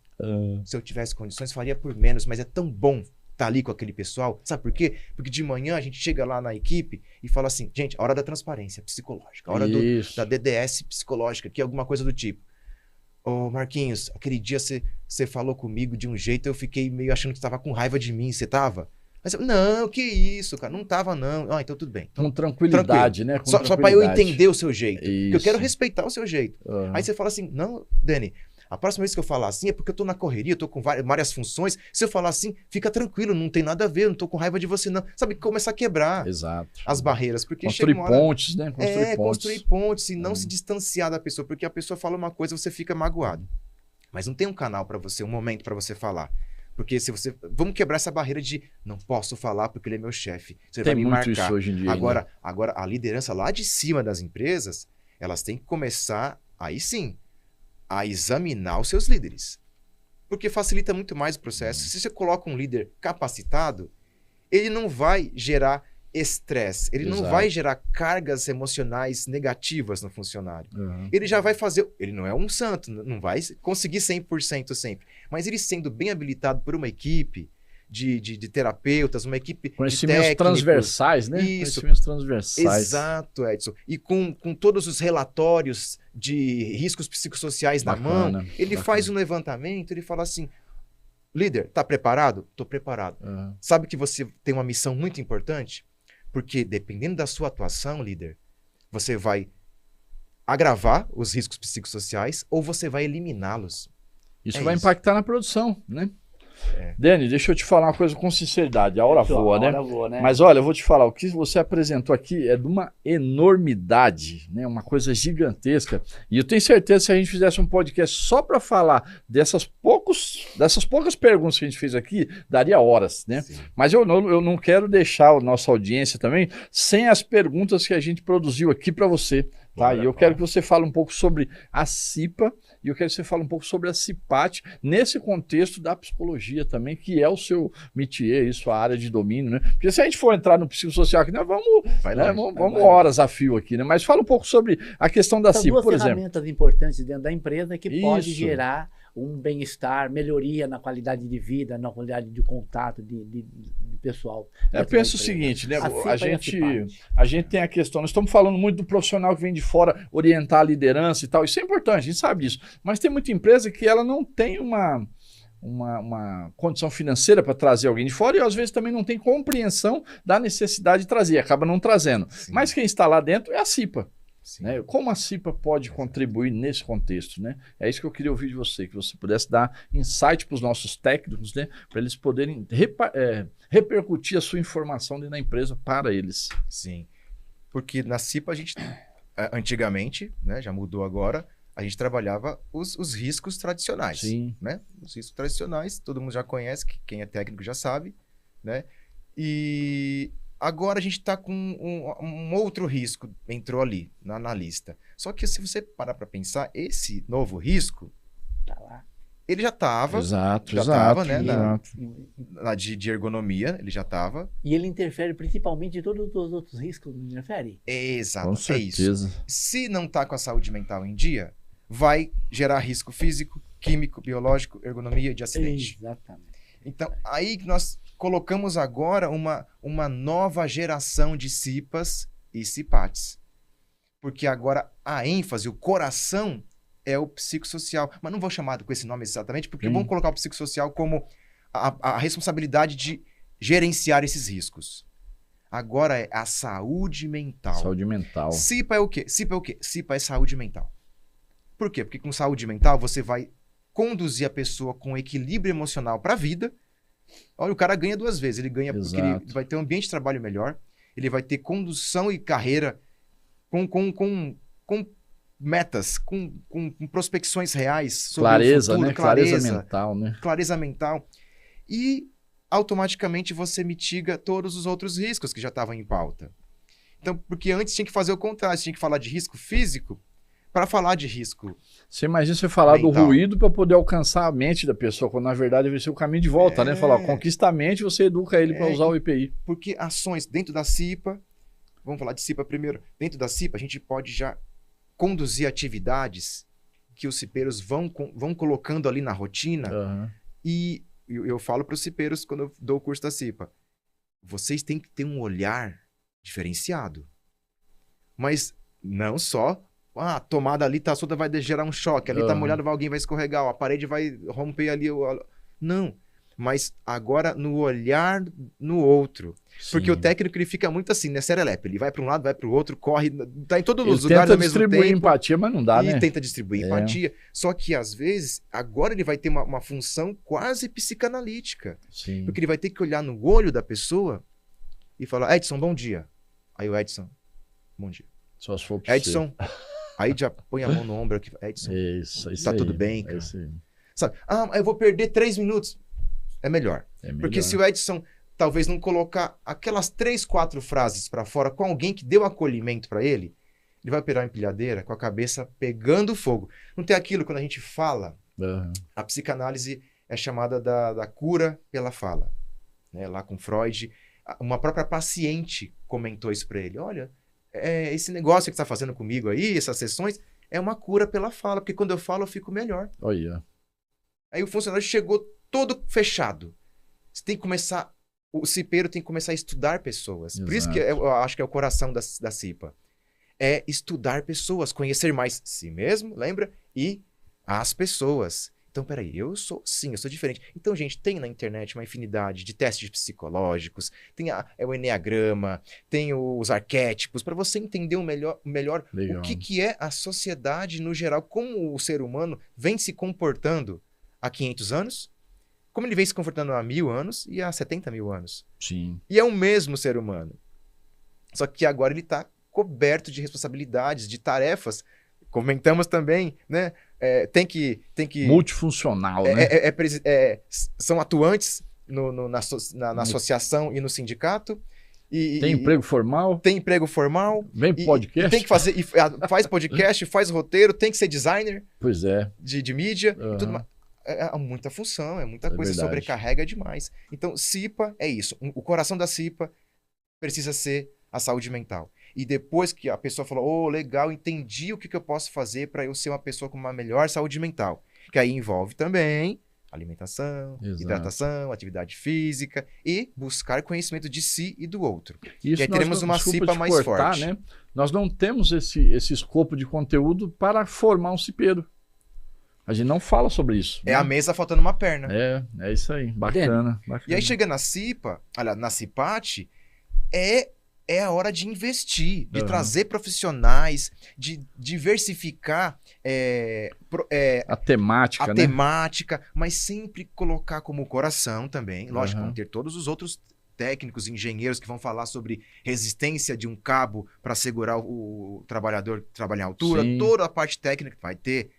se eu tivesse condições, faria por menos, mas é tão bom estar ali com aquele pessoal. Sabe por quê? Porque de manhã a gente chega lá na equipe e fala assim, gente, a hora da transparência psicológica, a hora da DDS psicológica, que é alguma coisa do tipo. Ô Marquinhos, aquele dia você falou comigo de um jeito, eu fiquei meio achando que você tava com raiva de mim, você tava? Mas, não, que isso, cara, não tava não. Então tudo bem. Com tranquilidade, né? Só pra eu entender o seu jeito. Porque eu quero respeitar o seu jeito. Aí você fala assim, não, Dani, a próxima vez que eu falar assim é porque eu tô na correria, eu tô com várias funções. Se eu falar assim, fica tranquilo, não tem nada a ver, eu não tô com raiva de você não. Sabe, começar a quebrar as barreiras. Porque construir pontes, né? Construir pontes e não se distanciar da pessoa. Porque a pessoa fala uma coisa, você fica magoado. Mas não tem um canal pra você, um momento pra você falar. Porque se você... Vamos quebrar essa barreira de não posso falar porque ele é meu chefe. Você vai me marcar. Tem muito isso hoje em dia. Agora, a liderança lá de cima das empresas, elas têm que começar, aí sim, a examinar os seus líderes. Porque facilita muito mais o processo. Se você coloca um líder capacitado, ele não vai gerar estresse, ele não vai gerar cargas emocionais negativas no funcionário. Ele já vai fazer... Ele não é um santo, não vai conseguir 100% sempre. Mas ele sendo bem habilitado por uma equipe de terapeutas, uma equipe conhecimentos de transversais, né? Isso. Conhecimentos transversais. Exato, Edson. E com todos os relatórios de riscos psicossociais na mão, ele faz um levantamento, ele fala assim, líder, tá preparado? Tô preparado. Sabe que você tem uma missão muito importante? Porque dependendo da sua atuação, líder, você vai agravar os riscos psicossociais ou você vai eliminá-los. Isso vai impactar na produção, né? Dani, deixa eu te falar uma coisa com sinceridade. A hora voa, né? A hora voa, né? Mas olha, eu vou te falar, o que você apresentou aqui é de uma enormidade, né? Uma coisa gigantesca. E eu tenho certeza que se a gente fizesse um podcast só para falar dessas poucas perguntas que a gente fez aqui, daria horas, né? Sim. Mas eu não quero deixar a nossa audiência também sem as perguntas que a gente produziu aqui para você. Tá? E eu quero que você fale um pouco sobre a CIPA e eu quero que você fale um pouco sobre a CIPAT nesse contexto da psicologia também, que é o seu métier, isso, a área de domínio, né? Porque se a gente for entrar no psicossocial aqui, nós vamos horas a fio aqui, né? Mas fala um pouco sobre a questão da CIPA, por exemplo. São duas ferramentas importantes dentro da empresa que pode Isso. gerar um bem-estar, melhoria na qualidade de vida, na qualidade de contato de pessoal. Eu penso o seguinte, né? A A gente tem a questão, nós estamos falando muito do profissional que vem de fora orientar a liderança e tal, isso é importante, a gente sabe disso, mas tem muita empresa que ela não tem uma condição financeira para trazer alguém de fora e às vezes também não tem compreensão da necessidade de trazer, acaba não trazendo. Sim. Mas quem está lá dentro é a CIPA. Sim. Né? Como a CIPA pode contribuir nesse contexto? Né? É isso que eu queria ouvir de você, que você pudesse dar insight para os nossos técnicos, né? Para eles poderem repercutir a sua informação dentro da empresa para eles. Sim, porque na CIPA a gente, antigamente, né, já mudou agora, a gente trabalhava os riscos tradicionais. Sim. Né? Os riscos tradicionais, todo mundo já conhece, quem é técnico já sabe, né? E agora a gente está com um outro risco, entrou ali na lista. Só que se você parar para pensar, esse novo risco, Tá lá. ele já estava, Exato, né, de ergonomia, ele já estava. E ele interfere principalmente em todos os outros riscos, não interfere? Exato, com é certeza. isso. Se não está com a saúde mental em dia, vai gerar risco físico, químico, biológico, ergonomia e de acidente. Exatamente. Então, aí que nós colocamos agora uma nova geração de CIPAs e CIPATs. Porque agora a ênfase, o coração é o psicossocial. Mas não vou chamar com esse nome exatamente, porque vamos colocar o psicossocial como a responsabilidade de gerenciar esses riscos. Agora é a saúde mental. Saúde mental. CIPA é o quê? CIPA é o quê? CIPA é saúde mental. Por quê? Porque com saúde mental você vai conduzir a pessoa com equilíbrio emocional para a vida. Olha, o cara ganha duas vezes. Ele ganha porque ele vai ter um ambiente de trabalho melhor, ele vai ter condução e carreira com metas, com prospecções reais sobre clareza, o futuro, né? Clareza mental, né? Clareza mental. E automaticamente você mitiga todos os outros riscos que já estavam em pauta. Então, porque antes tinha que fazer o contrário, tinha que falar de risco físico para falar de risco. Você imagina você falar mental. do ruído para poder alcançar a mente da pessoa, quando na verdade deve ser o caminho de volta, né? Falar, conquista a mente, você educa ele para usar o EPI. Porque ações dentro da CIPA, vamos falar de CIPA primeiro, dentro da CIPA a gente pode já conduzir atividades que os cipeiros vão colocando ali na rotina. E eu falo para os cipeiros quando eu dou o curso da CIPA, vocês têm que ter um olhar diferenciado. Mas não só, a tomada ali tá solta, vai gerar um choque, ali tá molhado, alguém vai escorregar, a parede vai romper ali. Não, mas agora no olhar no outro. Sim. Porque o técnico ele fica muito assim, né? Serelepe, ele vai para um lado, vai para o outro, corre, tá em todos os lugares ao mesmo tempo. Tenta distribuir empatia, mas não dá, né? E tenta distribuir empatia. Só que às vezes, agora ele vai ter uma função quase psicanalítica. Sim. Porque ele vai ter que olhar no olho da pessoa e falar, Edson, bom dia. Aí o Edson, bom dia. Só se for pra Edson, aí já põe a mão no ombro aqui. Edson, isso tá aí, tudo bem, cara? Sabe? Eu vou perder 3 minutos. É melhor. Porque se o Edson talvez não colocar aquelas 3, 4 frases para fora com alguém que deu acolhimento para ele, ele vai pegar uma empilhadeira com a cabeça pegando fogo. Não tem aquilo quando a gente fala, a psicanálise é chamada da cura pela fala. Né? Lá com Freud, uma própria paciente comentou isso para ele. Olha, esse negócio que você está fazendo comigo aí, essas sessões, é uma cura pela fala, porque quando eu falo eu fico melhor. Aí o funcionário chegou todo fechado. Você tem que começar, o cipeiro tem que começar a estudar pessoas. Exato. Por isso que eu acho que é o coração da CIPA. É estudar pessoas, conhecer mais si mesmo, lembra? E as pessoas. Então, peraí, eu sou diferente. Então, gente, tem na internet uma infinidade de testes psicológicos, tem o Eneagrama, tem os arquétipos, para você entender melhor o que é a sociedade no geral, como o ser humano vem se comportando há 500 anos, como ele vem se comportando há 1000 anos e há 70 mil anos. Sim. E é o mesmo ser humano. Só que agora ele está coberto de responsabilidades, de tarefas. Comentamos também, né? Tem que... Multifuncional, né? São atuantes na associação e no sindicato. Tem emprego formal? Tem emprego formal. Vem podcast? Tem que fazer, faz podcast, faz roteiro, tem que ser designer. Pois é. De mídia. Tudo mais. É muita função, é muita coisa, verdade. sobrecarrega demais. Então, CIPA é isso. O coração da CIPA precisa ser a saúde mental. E depois que a pessoa falou, legal, entendi o que eu posso fazer para eu ser uma pessoa com uma melhor saúde mental. Que aí envolve também alimentação, hidratação, atividade física e buscar conhecimento de si e do outro. Isso, e aí teremos uma CIPA mais forte. Né? Nós não temos esse escopo de conteúdo para formar um cipeiro. A gente não fala sobre isso. É a mesa faltando uma perna. É isso aí. Bacana. E aí chega na CIPA, na CIPAT, é a hora de investir, de trazer profissionais, de diversificar a temática, temática, mas sempre colocar como coração também. Lógico, vão ter todos os outros técnicos, engenheiros que vão falar sobre resistência de um cabo para segurar o trabalhador trabalhar em altura. Sim. Toda a parte técnica vai ter,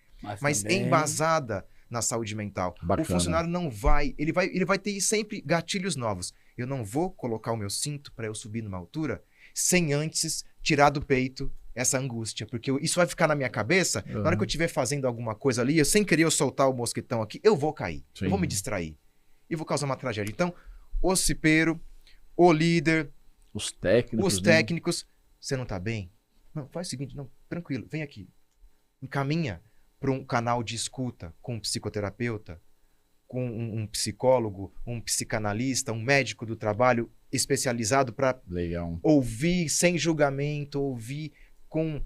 mas embasada na saúde mental. Bacana. O funcionário não vai, ele vai ter sempre gatilhos novos. Eu não vou colocar o meu cinto para eu subir numa altura sem antes tirar do peito essa angústia, porque isso vai ficar na minha cabeça. Na hora que eu estiver fazendo alguma coisa ali, eu sem querer eu soltar o mosquetão aqui, eu vou cair, eu vou me distrair e vou causar uma tragédia. Então, o cipeiro, o líder, os técnicos, você não tá bem? Não, faz o seguinte, não, tranquilo, vem aqui, encaminha para um canal de escuta com um psicoterapeuta, com um psicólogo, um psicanalista, um médico do trabalho especializado para ouvir sem julgamento, ouvir com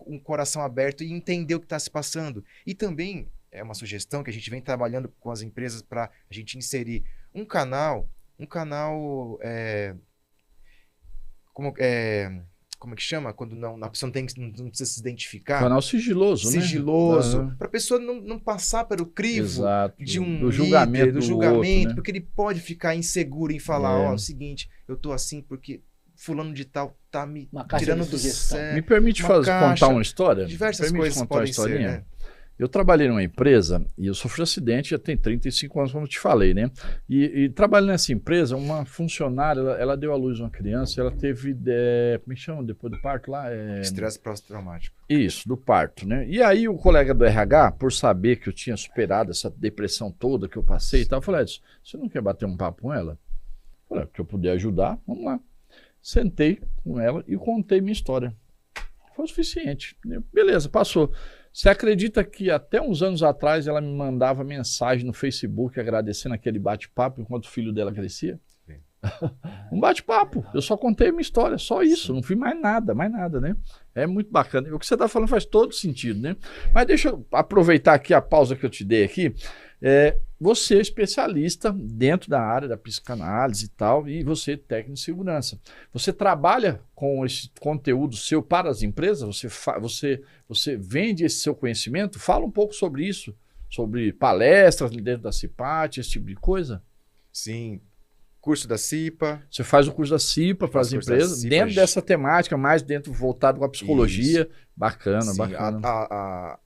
um coração aberto e entender o que está se passando. E também é uma sugestão que a gente vem trabalhando com as empresas para a gente inserir um canal como é que chama? Quando a pessoa não precisa se identificar. Canal sigiloso, né? Sigiloso. Para a pessoa não passar pelo crivo de do julgamento, do julgamento, outro, né? Porque ele pode ficar inseguro em falar, é o seguinte, eu tô assim porque fulano de tal tá me tirando do sério. Me permite contar uma história? Diversas coisas podem ser, né? Eu trabalhei numa empresa e eu sofri um acidente já tem 35 anos, como eu te falei, né? E trabalhando nessa empresa, uma funcionária, ela deu à luz uma criança, ela teve, como é que chama, depois do parto lá? Estresse pós-traumático. Isso, do parto, né? E aí o colega do RH, por saber que eu tinha superado essa depressão toda que eu passei e tal, eu falei, Edson, você não quer bater um papo com ela? Eu falei, que eu puder ajudar, vamos lá. Sentei com ela e contei minha história. Foi o suficiente. Beleza, passou. Você acredita que até uns anos atrás ela me mandava mensagem no Facebook agradecendo aquele bate-papo enquanto o filho dela crescia? Um bate-papo. Eu só contei a minha história, só isso. Sim. Não fiz mais nada, né? É muito bacana. O que você está falando faz todo sentido, né? Mas deixa eu aproveitar aqui a pausa que eu te dei aqui. Você é especialista dentro da área da psicanálise e tal, e você é técnico de segurança. Você trabalha com esse conteúdo seu para as empresas? Você vende esse seu conhecimento? Fala um pouco sobre isso, sobre palestras dentro da CIPAT, esse tipo de coisa? Sim. Curso da CIPA. Você faz o curso da CIPA para as empresas, dentro dessa temática, mais dentro voltado com a psicologia. Isso. Bacana, sim, bacana.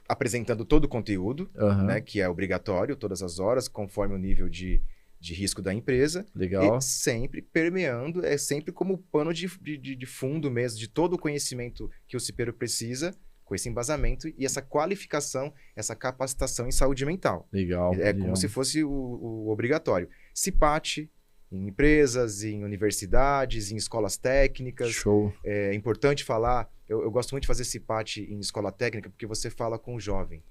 Apresentando todo o conteúdo, né, que é obrigatório, todas as horas, conforme o nível de risco da empresa. Legal. E sempre permeando, sempre como pano de fundo mesmo, de todo o conhecimento que o cipeiro precisa, com esse embasamento e essa qualificação, essa capacitação em saúde mental. Legal. Como se fosse o obrigatório. CIPAT, em empresas, em universidades, em escolas técnicas. Show. É importante falar, eu gosto muito de fazer CIPAT em escola técnica, porque você fala com o jovem.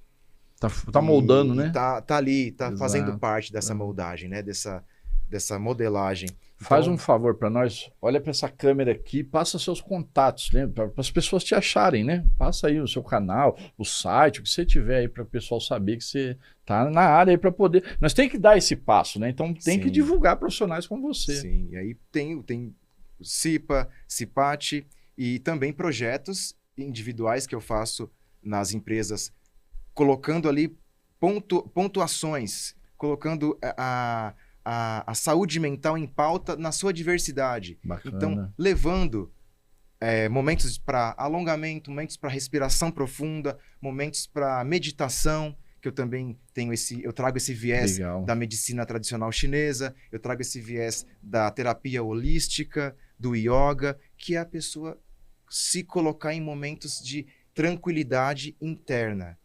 Tá moldando, né? Tá ali, tá fazendo parte dessa moldagem, né? Dessa modelagem. Faz um favor para nós, olha para essa câmera aqui, passa seus contatos, né? Para as pessoas te acharem, né? Passa aí o seu canal, o site, o que você tiver aí para o pessoal saber que você tá na área aí para poder. Nós tem que dar esse passo, né? Então tem que divulgar profissionais como você. Sim, e aí tem CIPA, CIPAT e também projetos individuais que eu faço nas empresas, colocando ali pontuações. colocando a saúde mental em pauta na sua diversidade. Bacana. Então, levando momentos para alongamento, momentos para respiração profunda, momentos para meditação, que eu também tenho eu trago esse viés Legal. da medicina tradicional chinesa, eu trago esse viés da terapia holística, do yoga, que é a pessoa se colocar em momentos de tranquilidade interna.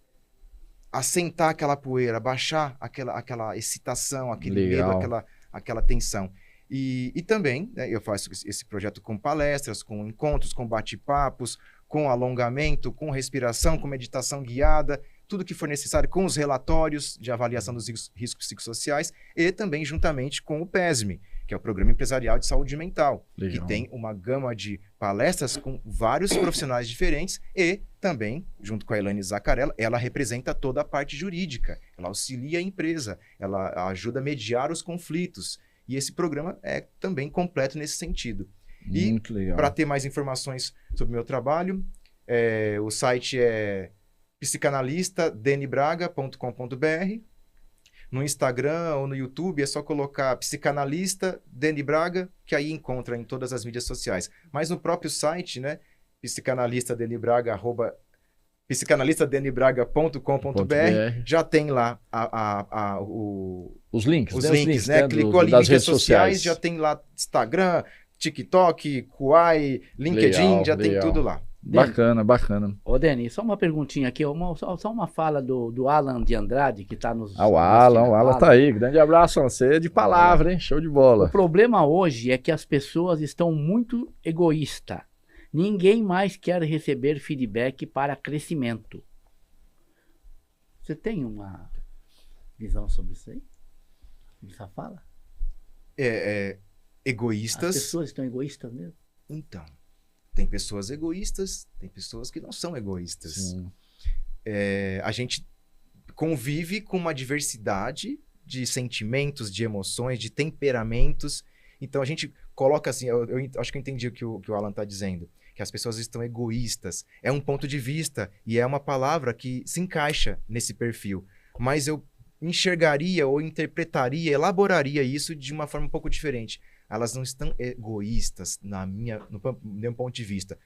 Assentar aquela poeira, baixar aquela excitação, aquele Legal. medo, aquela tensão. E também, né, eu faço esse projeto com palestras, com encontros, com bate-papos, com alongamento, com respiração, com meditação guiada, tudo que for necessário, com os relatórios de avaliação dos riscos psicossociais e também juntamente com o PESME, que é o Programa Empresarial de Saúde Mental, Legal. que tem uma gama de palestras com vários profissionais diferentes e também, junto com a Elaine Zaccarella, ela representa toda a parte jurídica, ela auxilia a empresa, ela ajuda a mediar os conflitos. E esse programa é também completo nesse sentido. Muito legal. Para ter mais informações sobre o meu trabalho, o site é psicanalistadenibraga.com.br. No Instagram ou no YouTube é só colocar psicanalista Deni Braga, que aí encontra em todas as mídias sociais. Mas no próprio site, né, psicanalistadenibraga.com.br, já tem lá os links, os né? links, né? Clicou ali em das mídias sociais, já tem lá Instagram, TikTok, Kuai, LinkedIn, Legal, já tem tudo lá. Bacana, bacana. Ô, Deni, só uma perguntinha aqui, só uma fala do Alan de Andrade, que está nos... O Alan tá aí. Grande abraço, Alan. Você é de palavra, hein? Show de bola. O problema hoje é que as pessoas estão muito egoístas. Ninguém mais quer receber feedback para crescimento. Você tem uma visão sobre isso aí? Sobre essa fala? Egoístas. As pessoas estão egoístas mesmo? Então, tem pessoas egoístas, tem pessoas que não são egoístas. Sim. A gente convive com uma diversidade de sentimentos, de emoções, de temperamentos. Então, a gente coloca assim, eu acho que eu entendi o que o Alan está dizendo, que as pessoas estão egoístas. É um ponto de vista e é uma palavra que se encaixa nesse perfil. Mas eu enxergaria ou interpretaria, elaboraria isso de uma forma um pouco diferente. Elas não estão egoístas no meu ponto de vista.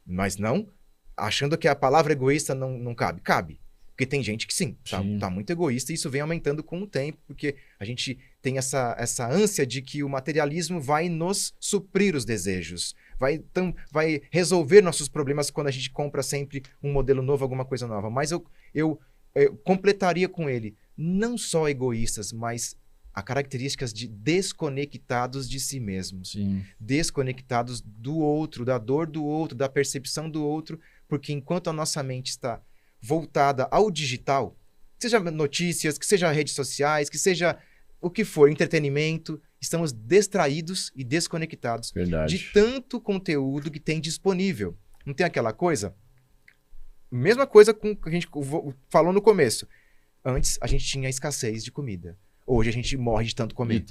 Mas não achando que a palavra egoísta não cabe. Cabe. Porque tem gente que sim, tá muito egoísta e isso vem aumentando com o tempo, porque a gente tem essa ânsia de que o materialismo vai nos suprir os desejos, vai resolver nossos problemas quando a gente compra sempre um modelo novo, alguma coisa nova. Mas eu completaria com ele, não só egoístas, mas há características de desconectados de si mesmos. Sim. Desconectados do outro, da dor do outro, da percepção do outro, porque enquanto a nossa mente está voltada ao digital, seja notícias, que seja redes sociais, que seja o que for, entretenimento, estamos distraídos e desconectados de tanto conteúdo que tem disponível. Não tem aquela coisa? Mesma coisa com que a gente falou no começo. Antes a gente tinha escassez de comida. Hoje a gente morre de tanto comer.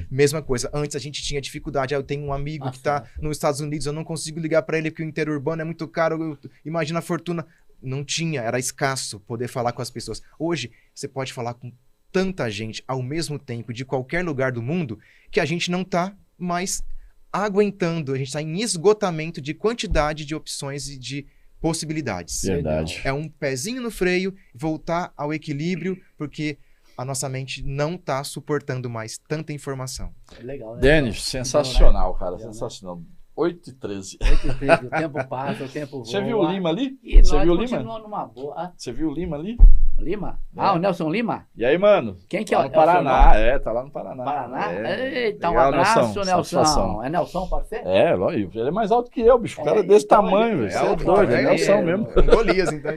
Mesma coisa. Antes a gente tinha dificuldade. Eu tenho um amigo que está nos Estados Unidos, eu não consigo ligar para ele porque o interurbano é muito caro. Imagina a fortuna. Não tinha, era escasso poder falar com as pessoas. Hoje você pode falar com tanta gente ao mesmo tempo, de qualquer lugar do mundo, que a gente não está mais aguentando. A gente está em esgotamento de quantidade de opções e de possibilidades. Verdade. É um pezinho no freio, voltar ao equilíbrio, porque a nossa mente não está suportando mais tanta informação. Legal, né? Denis, sensacional, cara. Sensacional. 8h13. 8h13, o tempo passa, o tempo voa. Você viu o Lima ali? E Você nós viu o Lima? continuamos numa boa. Você viu o Lima ali? Lima? O Nelson Lima? E aí, mano? Quem que é o Paraná? Tá lá no Paraná. Paraná? Eita, um legal, abraço, Nelson. Satisfação. É Nelson, pode ser? Lógico. Ele é mais alto que eu, bicho. O cara é desse tamanho, velho. Você é doido, é Nelson mesmo. Golias, então.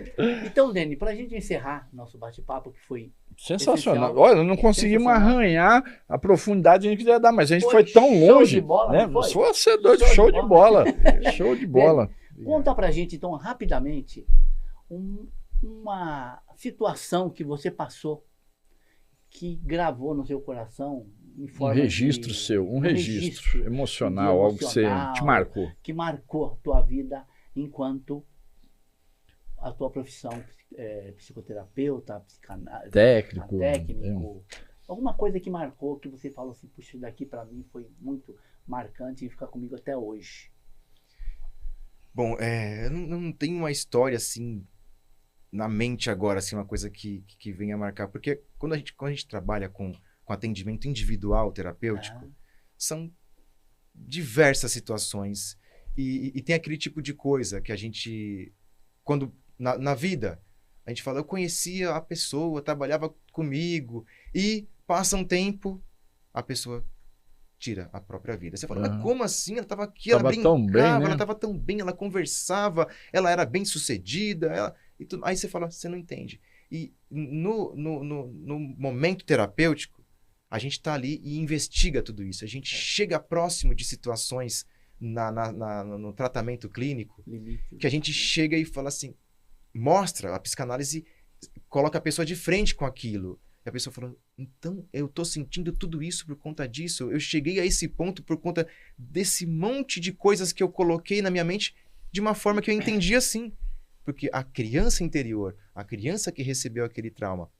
Então, Deni, pra gente encerrar nosso bate-papo, que foi sensacional. Olha, não conseguimos arranhar a profundidade que a gente queria dar, mas a gente foi tão longe. Show de bola, né? Foi? Se você doido, show de bola. Show de bola. Conta pra gente, então, rapidamente, uma situação que você passou, que gravou no seu coração, em forma registro seu, um registro emocional, algo que você te marcou. Que marcou a tua vida enquanto a tua profissão, psicoterapeuta, técnico, Alguma coisa que marcou, que você falou assim, puxa, isso daqui para mim foi muito marcante e fica comigo até hoje. Bom, eu não tenho uma história assim na mente agora, assim, uma coisa que venha marcar. Porque quando a gente trabalha com atendimento individual terapêutico, são diversas situações. E tem aquele tipo de coisa que a gente, quando na vida, a gente fala, eu conhecia a pessoa, trabalhava comigo, e passa um tempo, a pessoa tira a própria vida. Você fala, mas como assim? Ela estava aqui, ela brincava, ela estava tão bem, ela conversava, ela era bem sucedida, aí você fala, você não entende. E no momento terapêutico, a gente está ali e investiga tudo isso. A gente chega próximo de situações no tratamento clínico, que a gente chega e fala assim, mostra, a psicanálise coloca a pessoa de frente com aquilo. E a pessoa fala, então eu tô sentindo tudo isso por conta disso, eu cheguei a esse ponto por conta desse monte de coisas que eu coloquei na minha mente de uma forma que eu entendi assim. Porque a criança interior, a criança que recebeu aquele trauma,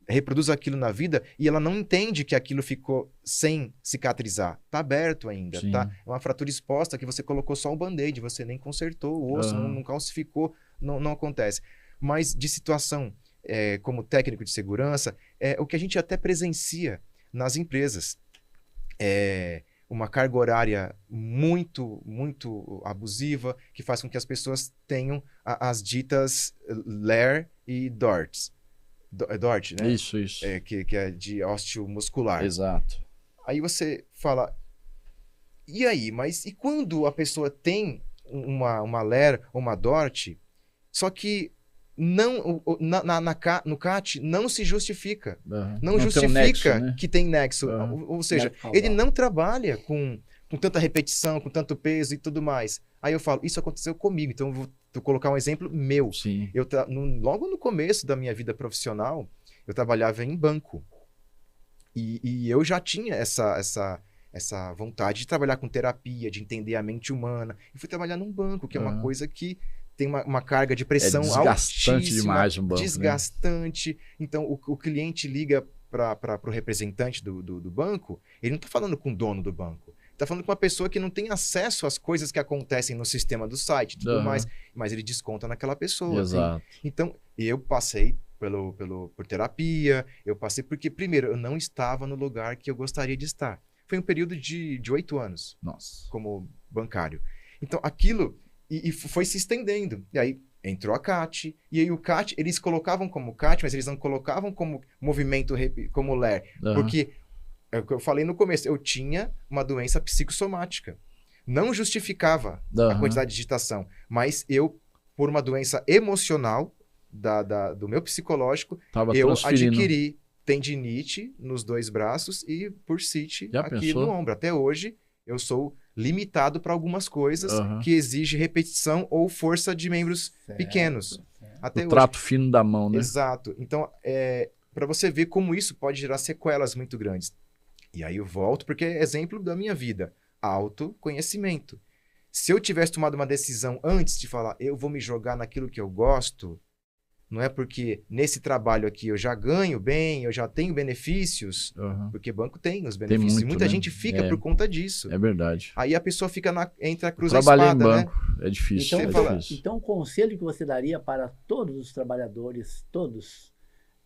reproduz aquilo na vida e ela não entende que aquilo ficou sem cicatrizar. Tá aberto ainda, tá? É uma fratura exposta que você colocou só um band-aid, você nem consertou o osso, não calcificou, não acontece. Mas de situação como técnico de segurança, o que a gente até presencia nas empresas. Uma carga horária muito, muito abusiva, que faz com que as pessoas tenham as ditas LER e DORTs. DORT, né? Isso. Que é de osteomuscular. Exato. Aí você fala, e aí? Mas e quando a pessoa tem uma LER ou uma DORT, só que não, no CAT não se justifica. Não justifica tem nexo, né? Que tem nexo. Ou seja, ele não trabalha com tanta repetição, com tanto peso e tudo mais. Aí eu falo, isso aconteceu comigo, então eu vou colocar um exemplo meu. Sim. Logo no começo da minha vida profissional, eu trabalhava em banco. E eu já tinha essa vontade de trabalhar com terapia, de entender a mente humana. E fui trabalhar num banco, que é uma coisa que tem uma carga de pressão desgastante altíssima, demais um banco, desgastante. Né? Então, o cliente liga para o representante do banco, ele não está falando com o dono do banco. Está falando com uma pessoa que não tem acesso às coisas que acontecem no sistema do site e tudo mais, mas ele desconta naquela pessoa. Exato. Então, eu passei por terapia, eu passei porque, primeiro, eu não estava no lugar que eu gostaria de estar. Foi um período de 8 anos. Nossa. Como bancário. Então, aquilo... E foi se estendendo. E aí entrou a CAT, e aí o CAT, eles colocavam como CAT, mas eles não colocavam como movimento, como LER. Porque, é o que eu falei no começo, eu tinha uma doença psicossomática. Não justificava a quantidade de digitação, mas eu, por uma doença emocional do meu psicológico, eu adquiri tendinite nos 2 braços e bursite aqui no ombro. Até hoje, eu sou limitado para algumas coisas que exigem repetição ou força de membros pequenos. Até o trato fino da mão, né? Exato. Então, para você ver como isso pode gerar sequelas muito grandes. E aí eu volto, porque é exemplo da minha vida. Autoconhecimento. Se eu tivesse tomado uma decisão antes de falar, eu vou me jogar naquilo que eu gosto, não é porque nesse trabalho aqui eu já ganho bem, eu já tenho benefícios, porque banco tem os benefícios. Muito, muita gente fica por conta disso. É verdade. Aí a pessoa fica entre a cruz e a espada, em banco, né? É difícil. Então, o conselho que você daria para todos os trabalhadores, todos,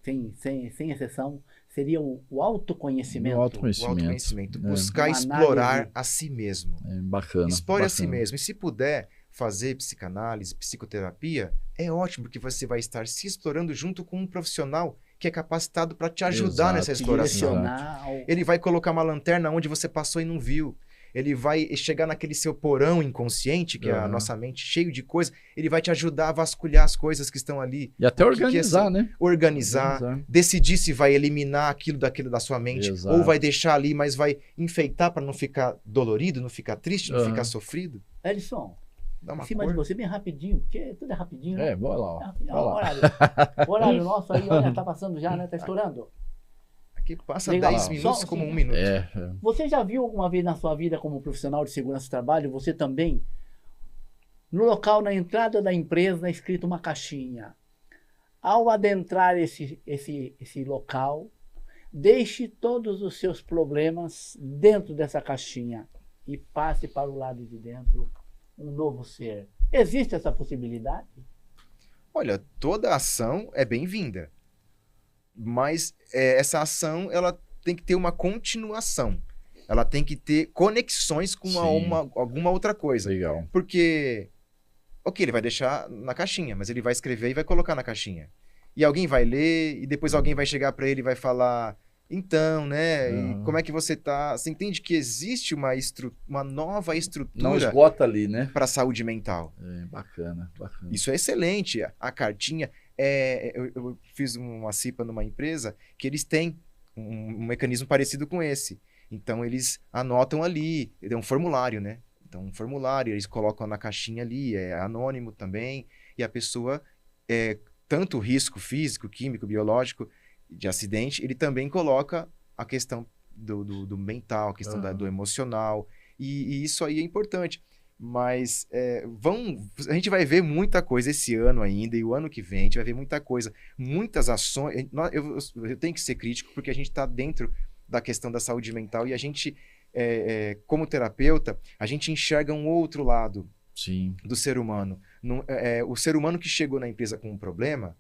sem exceção, seria o autoconhecimento. O autoconhecimento. Buscar explorar a si mesmo. Bacana. Explore a si mesmo. E se puder fazer psicanálise, psicoterapia, é ótimo, porque você vai estar se explorando junto com um profissional que é capacitado para te ajudar nessa exploração. Ele vai colocar uma lanterna onde você passou e não viu. Ele vai chegar naquele seu porão inconsciente, que é a nossa mente cheio de coisas, ele vai te ajudar a vasculhar as coisas que estão ali. E até organizar, né? Organizar, decidir se vai eliminar aquilo da sua mente, ou vai deixar ali, mas vai enfeitar para não ficar dolorido, não ficar triste, não ficar sofrido. Edson, em cima de você, bem rapidinho, porque tudo é rapidinho, né? Bora lá. O horário nosso aí, olha, tá passando já, né? Tá estourando. Aqui passa 10 minutos como 1 minuto. Você já viu alguma vez na sua vida como profissional de segurança do trabalho, você também, no local, na entrada da empresa, escrito uma caixinha. Ao adentrar esse local, Deixe todos os seus problemas dentro dessa caixinha e passe para o lado de dentro um novo ser. Existe essa possibilidade? Olha, toda ação é bem-vinda, mas essa ação ela tem que ter uma continuação. Ela tem que ter conexões com alguma outra coisa. Legal. Porque, ok, ele vai deixar na caixinha, mas ele vai escrever e vai colocar na caixinha. E alguém vai ler, e depois alguém vai chegar para ele e vai falar, então, né, e como é que você tá? Você entende que existe uma nova estrutura Não esgota ali, né? para a saúde mental. Bacana, bacana. Isso é excelente. A cartinha, eu fiz uma CIPA numa empresa que eles têm um mecanismo parecido com esse. Então, eles anotam ali, é um formulário, né? Então, um formulário, eles colocam na caixinha ali, é anônimo também, e a pessoa, tanto o risco físico, químico, biológico, de acidente, ele também coloca a questão do mental, a questão do emocional, e isso aí é importante. Mas a gente vai ver muita coisa esse ano ainda, e o ano que vem a gente vai ver muita coisa, muitas ações. Eu tenho que ser crítico, porque a gente está dentro da questão da saúde mental, e a gente, como terapeuta, a gente enxerga um outro lado do ser humano. O ser humano que chegou na empresa com um problema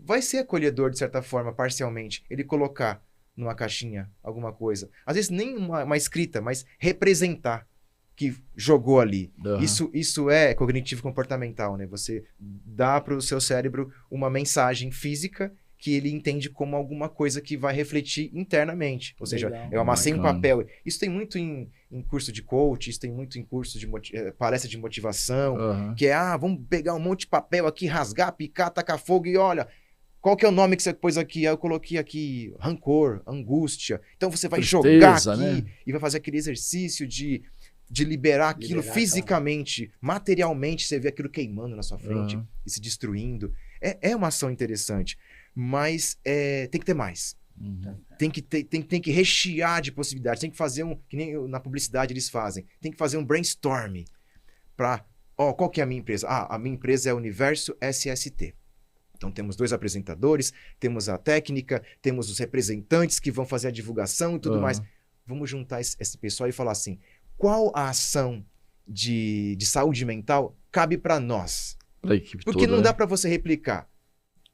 vai ser acolhedor, de certa forma, parcialmente, ele colocar numa caixinha alguma coisa. Às vezes nem uma escrita, mas representar que jogou ali. Isso é cognitivo comportamental, né? Você dá para o seu cérebro uma mensagem física que ele entende como alguma coisa que vai refletir internamente. Ou seja, eu amassei um papel. Isso tem muito em curso de coach, isso tem muito em curso de palestra de motivação, que vamos pegar um monte de papel aqui, rasgar, picar, tacar fogo e olha, qual que é o nome que você pôs aqui? Aí eu coloquei aqui rancor, angústia. Então você vai jogar aqui, né? E vai fazer aquele exercício de liberar aquilo fisicamente, materialmente, você vê aquilo queimando na sua frente e se destruindo. É uma ação interessante. Mas tem que ter mais. Tem que rechear de possibilidades. Tem que fazer que nem na publicidade eles fazem. Tem que fazer um brainstorm para... qual que é a minha empresa? A minha empresa é Universo SST. Então temos 2 apresentadores, temos a técnica, temos os representantes que vão fazer a divulgação e tudo mais. Vamos juntar esse pessoal e falar assim, qual a ação de saúde mental cabe para nós? Pra equipe Porque toda, não dá para você replicar.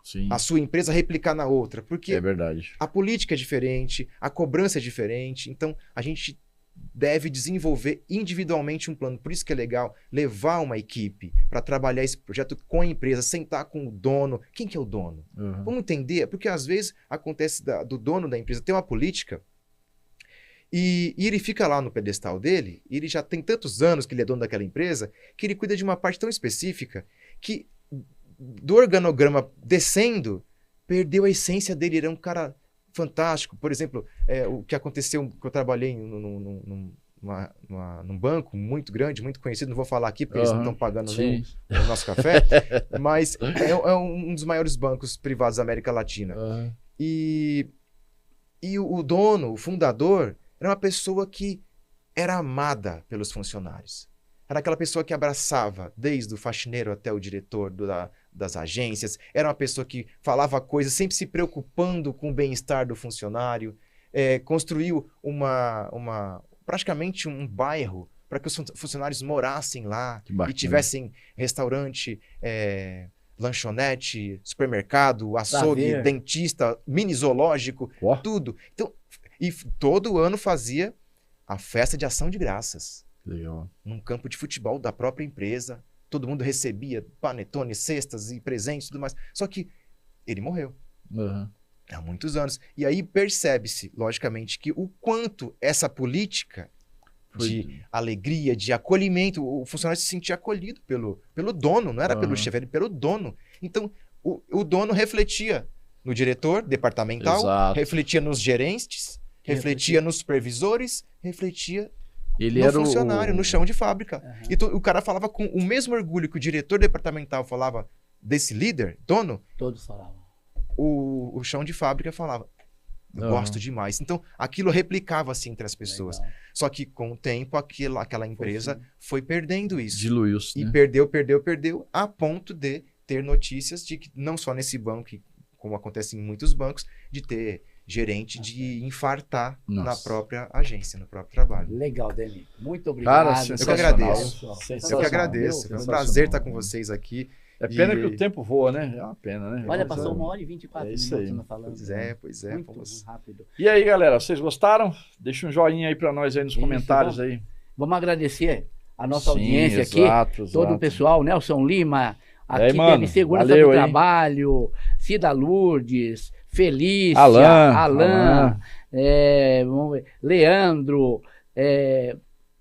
Sim. A sua empresa replicar na outra, porque é verdade. A política é diferente, a cobrança é diferente, então a gente deve desenvolver individualmente um plano. Por isso que é legal levar uma equipe para trabalhar esse projeto com a empresa, sentar com o dono. Quem que é o dono? Vamos entender, porque às vezes acontece do dono da empresa ter uma política e ele fica lá no pedestal dele, e ele já tem tantos anos que ele é dono daquela empresa, que ele cuida de uma parte tão específica que do organograma descendo, perdeu a essência dele. Ele era um cara fantástico. Por exemplo, o que aconteceu, que eu trabalhei num banco muito grande, muito conhecido, não vou falar aqui porque eles não estão pagando nem o nosso café, mas é um dos maiores bancos privados da América Latina. E o dono, o fundador, era uma pessoa que era amada pelos funcionários. Era aquela pessoa que abraçava, desde o faxineiro até o diretor das agências. Era uma pessoa que falava coisas, sempre se preocupando com o bem-estar do funcionário. Construiu praticamente um bairro para que os funcionários morassem lá e tivessem restaurante, lanchonete, supermercado, açougue, dentista, mini zoológico, tudo. Então, e todo ano fazia a festa de ação de graças. Legal. Num campo de futebol da própria empresa. Todo mundo recebia panetone, cestas e presentes e tudo mais. Só que ele morreu. Há muitos anos. E aí percebe-se, logicamente, que o quanto essa política de alegria, de acolhimento, o funcionário se sentia acolhido pelo dono, não era pelo chefe, era pelo dono. Então, o dono refletia no diretor departamental, refletia nos gerentes, refletia nos supervisores, refletia no funcionário, no chão de fábrica. Então, o cara falava com o mesmo orgulho que o diretor departamental falava desse líder, dono. Todos falavam. O chão de fábrica falava, eu gosto demais. Então, aquilo replicava-se entre as pessoas. Legal. Só que, com o tempo, aquela empresa foi perdendo isso. Diluiu-se, E né? perdeu, a ponto de ter notícias de que, não só nesse banco, como acontece em muitos bancos, de ter gerente de infartar na Nossa. própria agência, no próprio trabalho. Legal, Dani. Muito obrigado. Cara, Eu que agradeço. pessoal. Eu que agradeço. Foi um prazer estar com vocês aqui. É pena E- que o tempo voa, né? É uma pena, né? Olha, Mas, passou é. 1h24 É isso aí. minutos falando. Pois é. Muito Vamos... rápido. E aí, galera, vocês gostaram? Deixa um joinha aí pra nós aí nos Isso, comentários vamos. aí. Vamos agradecer a nossa Sim, audiência aqui. exato, Todo o exato. pessoal, Nelson Lima, E aí, aqui mano, teve Segurança valeu, do hein? Trabalho, Cida Lourdes, Felícia, Alan. vamos ver, Leandro,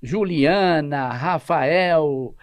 Juliana, Rafael,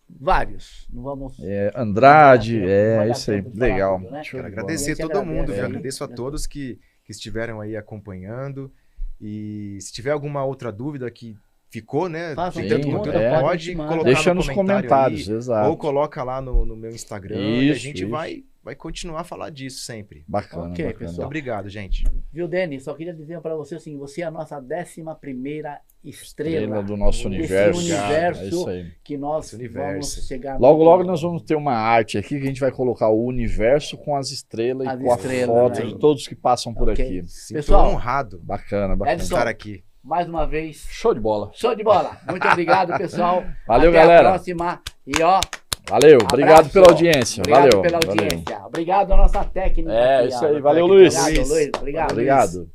vários. Não vamos. Andrade, Não vai dar isso aí, tempo de falar legal. tudo, né? Show de Quero bola. agradecer A gente todo mundo, agradece, viu? né? Agradeço a todos que estiveram aí acompanhando. E se tiver alguma outra dúvida que ficou, né? Faça uma Tentando pergunta, conteúdo, pode pode mandar. colocar Deixa no nos comentário comentários, aí, exato. ou coloca lá no meu Instagram e a Isso, gente isso. vai continuar a falar disso sempre. Bacana, Ok, bacana. pessoal. Obrigado, gente. Viu, Dani? Só queria dizer para você assim: você é a nossa 11ª estrela Estrela do nosso desse universo. universo É isso aí. que nós Esse universo. vamos chegar. Logo, muito logo longe. nós vamos ter uma arte aqui que a gente vai colocar o universo com as estrelas As e com estrelas, a foto né? de todos que passam por Ok. aqui. Sinto Pessoal, honrado Bacana, bacana. Edson, estar aqui. Mais uma vez, Show de bola. show de bola. Muito obrigado, pessoal. Valeu, Até galera. a próxima. E ó, Valeu, obrigado abraço. pela audiência. Obrigado valeu. pela valeu. audiência. Obrigado à nossa técnica. É, aqui, isso ó. aí. Valeu, Luiz. Obrigado, Luiz. Obrigado. Obrigado.